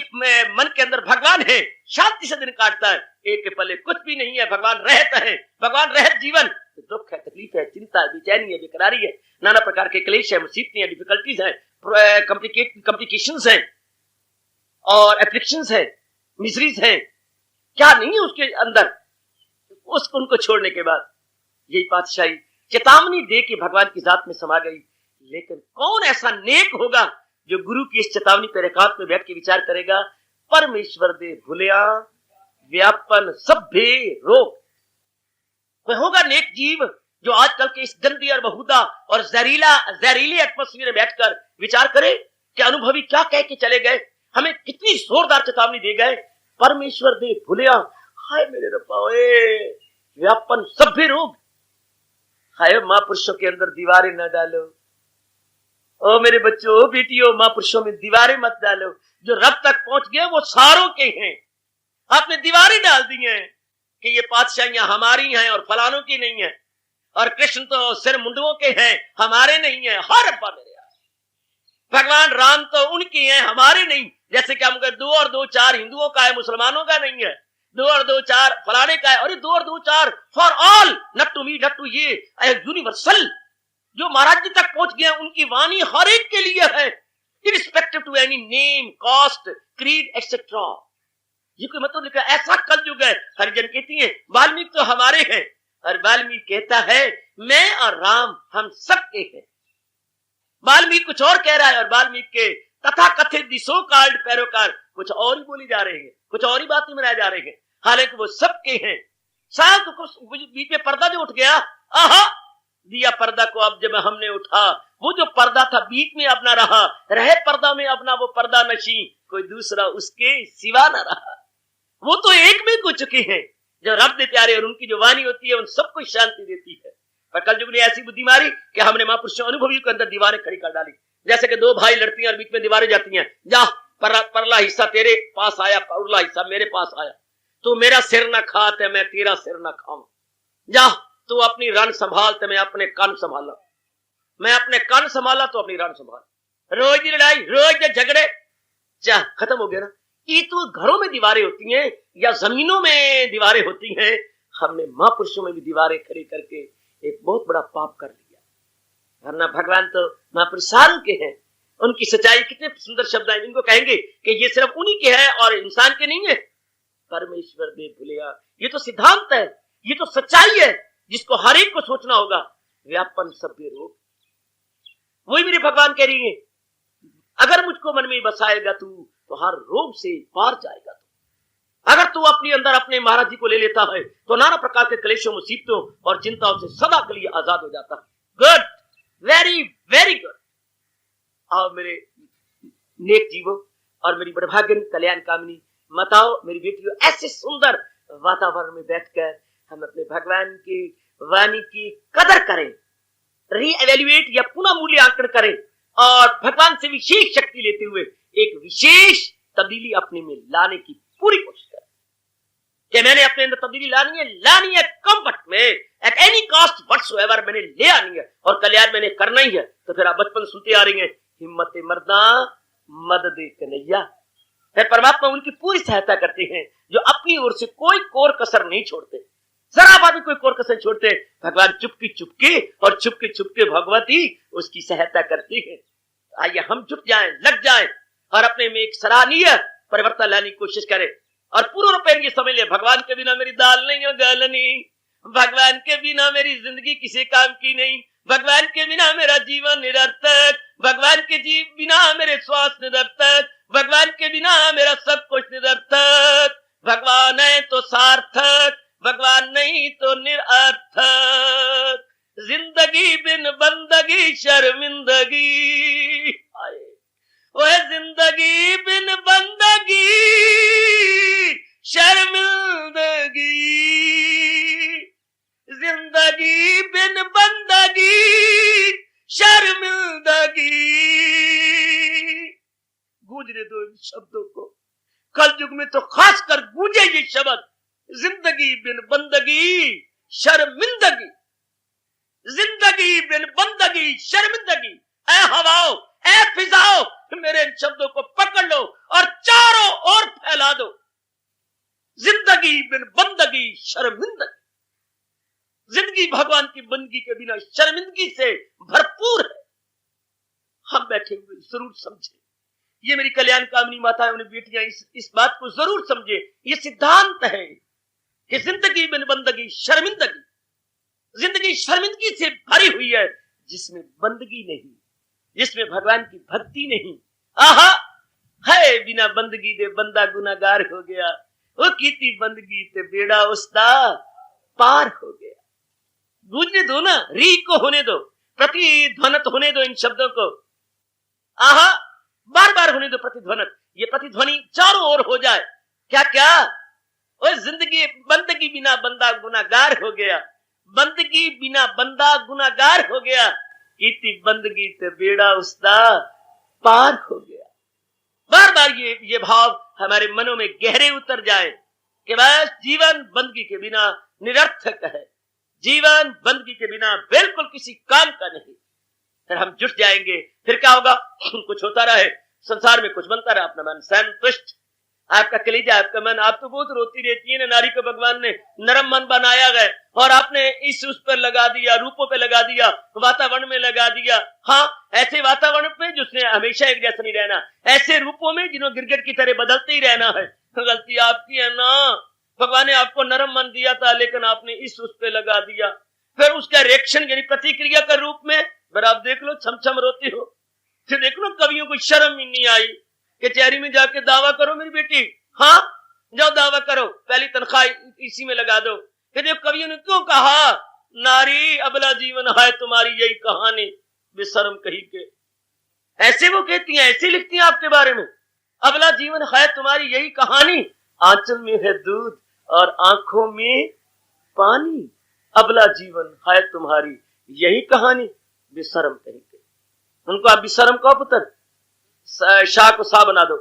[SPEAKER 2] मन के अंदर भगवान है, शांति से दिन काटता है। एक के पल्ले कुछ भी नहीं है, भगवान रहता है, भगवान रहत जीवन। तो दुख है, तकलीफ है, चिंता है, बेचैनी है, बेकरारी है, नाना प्रकार के क्लेश है, मुसीबतें हैं, डिफिकल्टीज है, कॉम्प्लिकेशंस हैं और एफ्लिक्शंस है, मिजरीज है। क्या नहीं है उसके अंदर? उसको उनको छोड़ने के बाद यही पातशाही चेतावनी दे के भगवान की जात में समा गई। लेकिन कौन ऐसा नेक होगा जो गुरु की इस चेतावनी पर एकांत में बैठ के विचार करेगा? परमेश्वर दे भुलिया व्यापन सभ्य रोग। कोई होगा नेक जीव जो आजकल के इस गंदी और बहुदा और जहरीली एटमोस्फियर में बैठकर विचार करे कि अनुभवी क्या कह के चले गए, हमें कितनी जोरदार चेतावनी दे गए। परमेश्वर दे भुलिया, हाय मेरे रब्बा, व्यापन सभ्य रोग। हाय महापुरुषों के अंदर दीवारें न डालो। ओ मेरे बच्चों, बेटियों, महापुरुषों में दीवारें मत डालो। जो रब तक पहुंच गए वो सारों के हैं। आपने दीवारें डाल दी हैं कि ये पातशाहियां हमारी हैं और फलानों की नहीं है, और कृष्ण तो सिर मुंडुओं के हैं, हमारे नहीं है। हर अब्बा मेरे भगवान राम तो उनके हैं, हमारे नहीं। जैसे कि हम 2 और 2 4 हिंदुओं का है, मुसलमानों का नहीं है। 2 और 2 4 फलाने का है, और 2 और 2 4 for all, not to me, not to ये, यूनिवर्सल। जो महाराज जी तक पहुंच गए उनकी वाणी हर एक के लिए है, irrespective to any name, caste, creed etcetera. ये कोई मतलब लिखा ऐसा कल युग है। हरिजन कहती है वाल्मीकि तो हमारे हैं, और वाल्मीकि कहता है मैं और राम हम सबके हैं। वाल्मीकि कुछ और कह रहा है, और वाल्मीकि के तथा कथित सो कॉल्ड पैरोकार कुछ और ही बोली जा रहे हैं, कुछ और ही बातें बनाए जा रहे हैं, हालांकि वो सबके हैं। शायद तो बीच में पर्दा जो उठ गया, आहा दिया पर्दा को अब जब हमने उठा, वो जो पर्दा था बीच में अपना रहा, रहे पर्दा में अपना वो पर्दा नशी, कोई दूसरा उसके सिवा न रहा। वो तो एक में हो चुके हैं जो रब दे प्यारे, और उनकी जो वाणी होती है उन सबको शांति देती है। पर कल युग ने ऐसी बुद्धि मारी कि हमने महापुरुषों अनुभवियों के अंदर दीवारें खड़ी कर डाली। जैसे कि 2 भाई लड़ती हैं और बीच में दीवारें जाती हैं। जा परला हिस्सा तेरे पास आया, परला हिस्सा मेरे पास आया। तू मेरा सिर न खा ते मैं तेरा सिर न खाऊं। जा तू अपनी रन संभाल ते मैं अपने कान संभाला, मैं अपने कान संभाला तो अपनी रन संभाल। रोज की लड़ाई, रोज के झगड़े, जा खत्म हो गया ना। ये तो घरों में दीवारें होती हैं या जमीनों में दीवारें होती हैं। हमने महापुरुषों में भी दीवारें खड़ी करके एक बहुत बड़ा पाप कर लिया। वरना भगवान तो महापुरुष सारों के हैं। उनकी सच्चाई कितने सुंदर शब्द हैं, इनको कहेंगे कि ये सिर्फ उन्हीं के है और इंसान के नहीं है। परमेश्वर दे भुलिया, ये तो सिद्धांत है, ये तो सच्चाई है जिसको हर एक को सोचना होगा। व्यापन सभ्य रोग, वही मेरे भगवान कह रही है, अगर मुझको मन में बसाएगा तू तो हर रोग से पार जाएगा। अगर तू अपने अंदर अपने महाराज जी को ले लेता है तो नाना प्रकार के क्लेशों, मुसीबतों और चिंताओं से सदा के लिए आजाद हो जाता है। Good, very very good. आओ मेरे नेक जीवों और मेरी बड़भाग्यनी कल्याण कामिनी माताओं, मेरी बेटियों, ऐसे सुंदर वातावरण में बैठकर हम अपने भगवान की वाणी की कदर करें, रीएवेल्युएट या पुनः मूल्यांकन करें और भगवान से विशेष शक्ति लेते हुए एक विशेष तब्दीली अपने में लाने की पूरी कोशिश करें कि मैंने अपने अंदर तब्दीली लानी है कंफर्ट में, एट एनी कॉस्ट व्हाटसोएवर मैंने ले आनी है और कल्याण मैंने करना ही है। तो फिर आप बचपन सुनते आ रही हैं, हिम्मत मर्दा मदद कन्हैया। फिर परमात्मा उनकी पूरी सहायता करते हैं जो अपनी ओर से कोई कोर कसर नहीं छोड़ते, जरा बात भी कोई कोर कसर छोड़ते। भगवान चुपके चुपके और छुपके छुपके भगवती उसकी सहायता करती है। आइए हम जुट जाएं, लग जाएं और अपने में एक सराहनीय परिवर्तन लाने की कोशिश करें और पूर्ण रूप में ये समझ ले, भगवान के बिना मेरी दाल नहीं है गालनी, भगवान के बिना मेरी जिंदगी किसी काम की नहीं, भगवान के बिना मेरा जीवन निरर्थक, भगवान के बिना मेरे श्वास निरर्थक, भगवान के बिना मेरा सब कुछ निरर्थक। भगवान है तो सार्थक, भगवान नहीं तो निरर्थक। जिंदगी बिन बंदगी शर्मिंदगी, वह जिंदगी बिन बंदगी शर्मिंदगी, जिंदगी बिन बंदगी शर्मिंदगी। गूंजने दो इन शब्दों को, कल युग में तो खासकर गूंजे ये शब्द, जिंदगी बिन बंदगी शर्मिंदगी, जिंदगी बिन बंदगी शर्मिंदगी। ऐ हवाओ, ऐ फिजाओ, मेरे इन शब्दों को पकड़ लो और चारों ओर फैला दो। जिंदगी बिन बंदगी शर्मिंदगी, जिंदगी भगवान की बंदगी के बिना शर्मिंदगी से भरपूर है। हम बैठे हुए जरूर समझे, ये मेरी कल्याण कामनी माताएं उन्हें बेटियां इस बात को जरूर समझे। ये सिद्धांत है कि जिंदगी बिन बंदगी शर्मिंदगी, जिंदगी शर्मिंदगी से भरी हुई है जिसमें बंदगी नहीं, जिसमें भगवान की भक्ति नहीं। आहा है बिना बंदगी दे बंदा गुनाहगार हो गया, वो कीती बंदगी ते बेड़ा उसदा पार हो गया। गूंजने दो ना, री को होने दो, प्रतिध्वनित होने दो इन शब्दों को। आहा बार बार होने दो प्रतिध्वनित, ये प्रतिध्वनि चारों ओर हो जाए। क्या क्या, और जिंदगी बंदगी बिना बंदा गुनाहगार हो गया, बंदगी बिना बंदा गुनाहगार हो गया, कीती बंदगी ते बेड़ा उसदा पार हो गया। बार बार ये भाव हमारे मनों में गहरे उतर जाए कि बस जीवन बंदगी के बिना निरर्थक है, जीवन बंदगी के बिना बिल्कुल किसी काम का नहीं। फिर हम जुट जाएंगे, फिर क्या होगा, कुछ होता रहे संसार में, कुछ बनता रहे, अपना मन संतुष्ट, आपका कलीजा, आपका मन, आप तो बहुत रोती रहती है ना, नारी को भगवान ने नरम मन बनाया गया और आपने इस उस पर लगा दिया, रूपों पे लगा दिया, वातावरण में लगा दिया। हाँ, ऐसे वातावरण पे जिसने हमेशा एक जैसा नहीं रहना, ऐसे रूपों में जिन्होंने गिरगिट की तरह बदलते ही रहना है। गलती आपकी है ना, भगवान ने आपको नरम मन दिया था लेकिन आपने इस उस पे लगा दिया। फिर उसका रिएक्शन यानी प्रतिक्रिया के रूप में फिर आप देख लो, छम छम रोती हो। फिर देख लो, कवियों को शर्म ही नहीं आई कि चेहरी में जाके दावा करो मेरी बेटी, हाँ जाओ दावा करो, पहली तनख्वाह इसी में लगा दो। फिर जब कवियों ने क्यों कहा, नारी अबला जीवन है तुम्हारी यही कहानी, बेशर्म कही के। ऐसे वो कहती हैं, ऐसे लिखती हैं आपके बारे में, अबला जीवन है तुम्हारी यही कहानी, आंचल में है दूध और आंखों में पानी, अबला जीवन है तुम्हारी यही कहानी, बेशर्म कही के। उनको आप बेशर्म कहो पुत्र, शाह को सा बना दो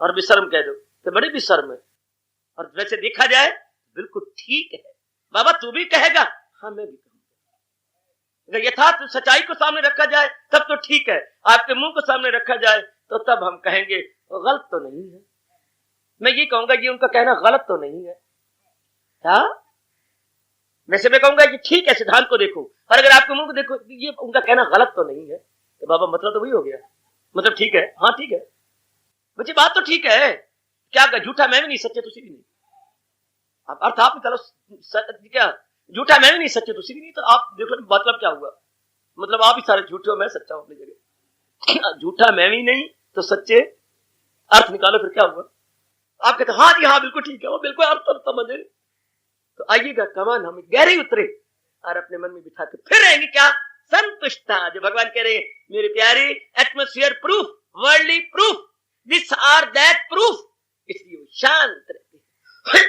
[SPEAKER 2] और बेशर्म कह दो तो बड़े बेशर्म है। और वैसे देखा जाए बिल्कुल ठीक है। बाबा तू भी कहेगा, हाँ मैं भी कहूंगा। अगर यथार्थ सच्चाई को सामने रखा जाए तब तो ठीक है, आपके मुंह को सामने रखा जाए तो तब हम कहेंगे गलत तो नहीं है। मैं ये कहूंगा ये उनका कहना गलत तो नहीं है, हाँ वैसे मैं कहूंगा ये ठीक है, सिद्धांत को देखो। और अगर आपके मुंह को देखो ये उनका कहना गलत तो नहीं है, तो बाबा मतलब तो वही हो गया, मतलब ठीक है, हाँ ठीक है बच्चे, बात तो ठीक है। क्या झूठा मैं भी नहीं, सच्चे तुसी भी नहीं। आप अर्थ आप निकालो, क्या झूठा मैं भी नहीं, सच्चे तुसी भी नहीं, तो आप देख लो मतलब क्या हुआ, मतलब आप ही सारे झूठे हो, मैं सच्चा हूं अपनी जगह। झूठा मैं भी नहीं तो सच्चे, अर्थ निकालो फिर क्या हुआ। आप कहते हाँ जी हाँ बिल्कुल ठीक है, वो बिल्कुल अर्थ समझे। तो आइएगा कमान हमें गहरे उतरे और अपने मन में बिठा के फिर रहेंगे क्या, संतुष्टता। जो भगवान कह रहे हैं मेरे प्यारे, atmosphere proof, worldly proof, this are that proof, इसलिए वो शांत रहते हैं।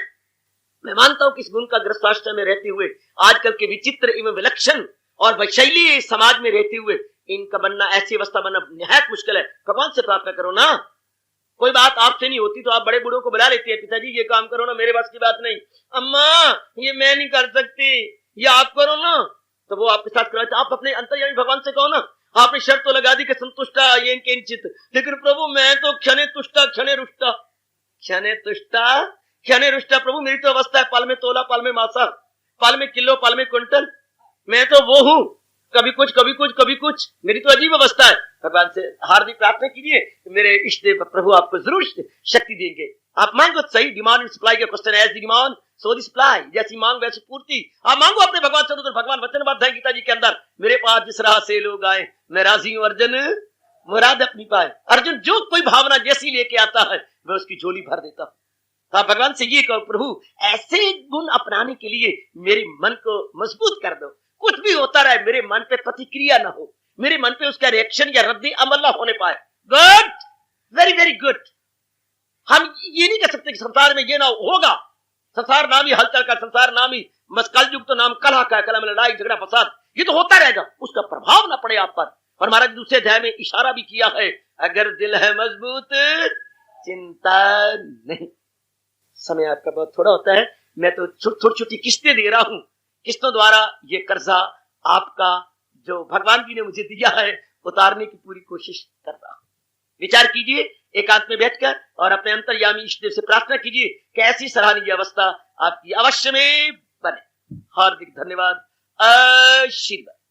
[SPEAKER 2] मैं मानता हूं कि इस गुण का ग्रस्ताश्रय में रहते हुए, आजकल के विचित्र एवं विलक्षण और वैशैली समाज में रहते हुए इनका बनना, ऐसी अवस्था बनना निहायत मुश्किल है। भगवान से प्रार्थना करो ना। कोई बात आपसे नहीं होती तो आप बड़े बूढ़ों को बुला लेती है, पिताजी ये काम करो ना, मेरे बस की बात नहीं। अम्मा ये मैं नहीं कर सकती, ये आप करो ना, तो वो आपके साथ कराते। आप अपने अंतर्यामी भगवान से कहो ना। आपने शर्त तो लगा दी कि संतुष्टा ये किंचित, लेकिन प्रभु मैं तो क्षणे तुष्टा क्षणे रुष्टा, क्षणे तुष्टा क्षणे रुष्टा। प्रभु मेरी तो अवस्था है पाल में तोला, पाल में मासा, पाल में किलो, पाल में क्विंटल। मैं तो वो हूं, कभी कुछ कभी कुछ कभी कुछ, मेरी तो अजीब अवस्था है। भगवान से हार्दिक प्रार्थना कीजिए, मेरे इष्ट देव प्रभु आपको जरूर शक्ति देंगे। आप मांगो सही। डिमांड सप्लाई का क्वेश्चन है, डिमांड सो दी सप्लाई, जैसी मांग वैसी पूर्ति। आप मांगो अपने भगवान से। तो भगवान वचनबद्ध है गीता जी के अंदर, मेरे पास जिस राह से लोग आए मैं राजी हूं अर्जुन मुराद अपनी पाए। अर्जुन जो कोई भावना जैसी लेके आता है मैं उसकी झोली भर देता हूं। आप भगवान से ये कहो, प्रभु ऐसे गुण अपनाने के लिए मेरे मन को मजबूत कर दो। कुछ भी होता रहे मेरे मन पे प्रतिक्रिया ना हो, मेरे मन पे उसका रिएक्शन या रद्द अमल ना होने पाए। Good, very very good. हम ये नहीं कह सकते कि संसार में ये ना होगा। संसार नाम ही हलचल का, संसार नाम ही मस्कल युग, तो नाम कलह का, कलह में लड़ाई झगड़ा फसाद, ये तो होता रहेगा, उसका प्रभाव ना पड़े आप पर। और महाराज दूसरे अध्याय में इशारा भी किया है, अगर दिल है मजबूत चिंता नहीं। समय आपका बहुत थोड़ा होता है, मैं तो छोटी छोटी किस्तें दे रहा हूं। किस्तों द्वारा ये कर्जा आपका जो भगवान जी ने मुझे दिया है उतारने की पूरी कोशिश कर रहा हूं। विचार कीजिए एकांत में बैठकर और अपने अंतर्यामी ईष्ट देव से प्रार्थना कीजिए कि ऐसी सराहनीय अवस्था आपकी अवश्य में बने। हार्दिक धन्यवाद। आशीर्वाद।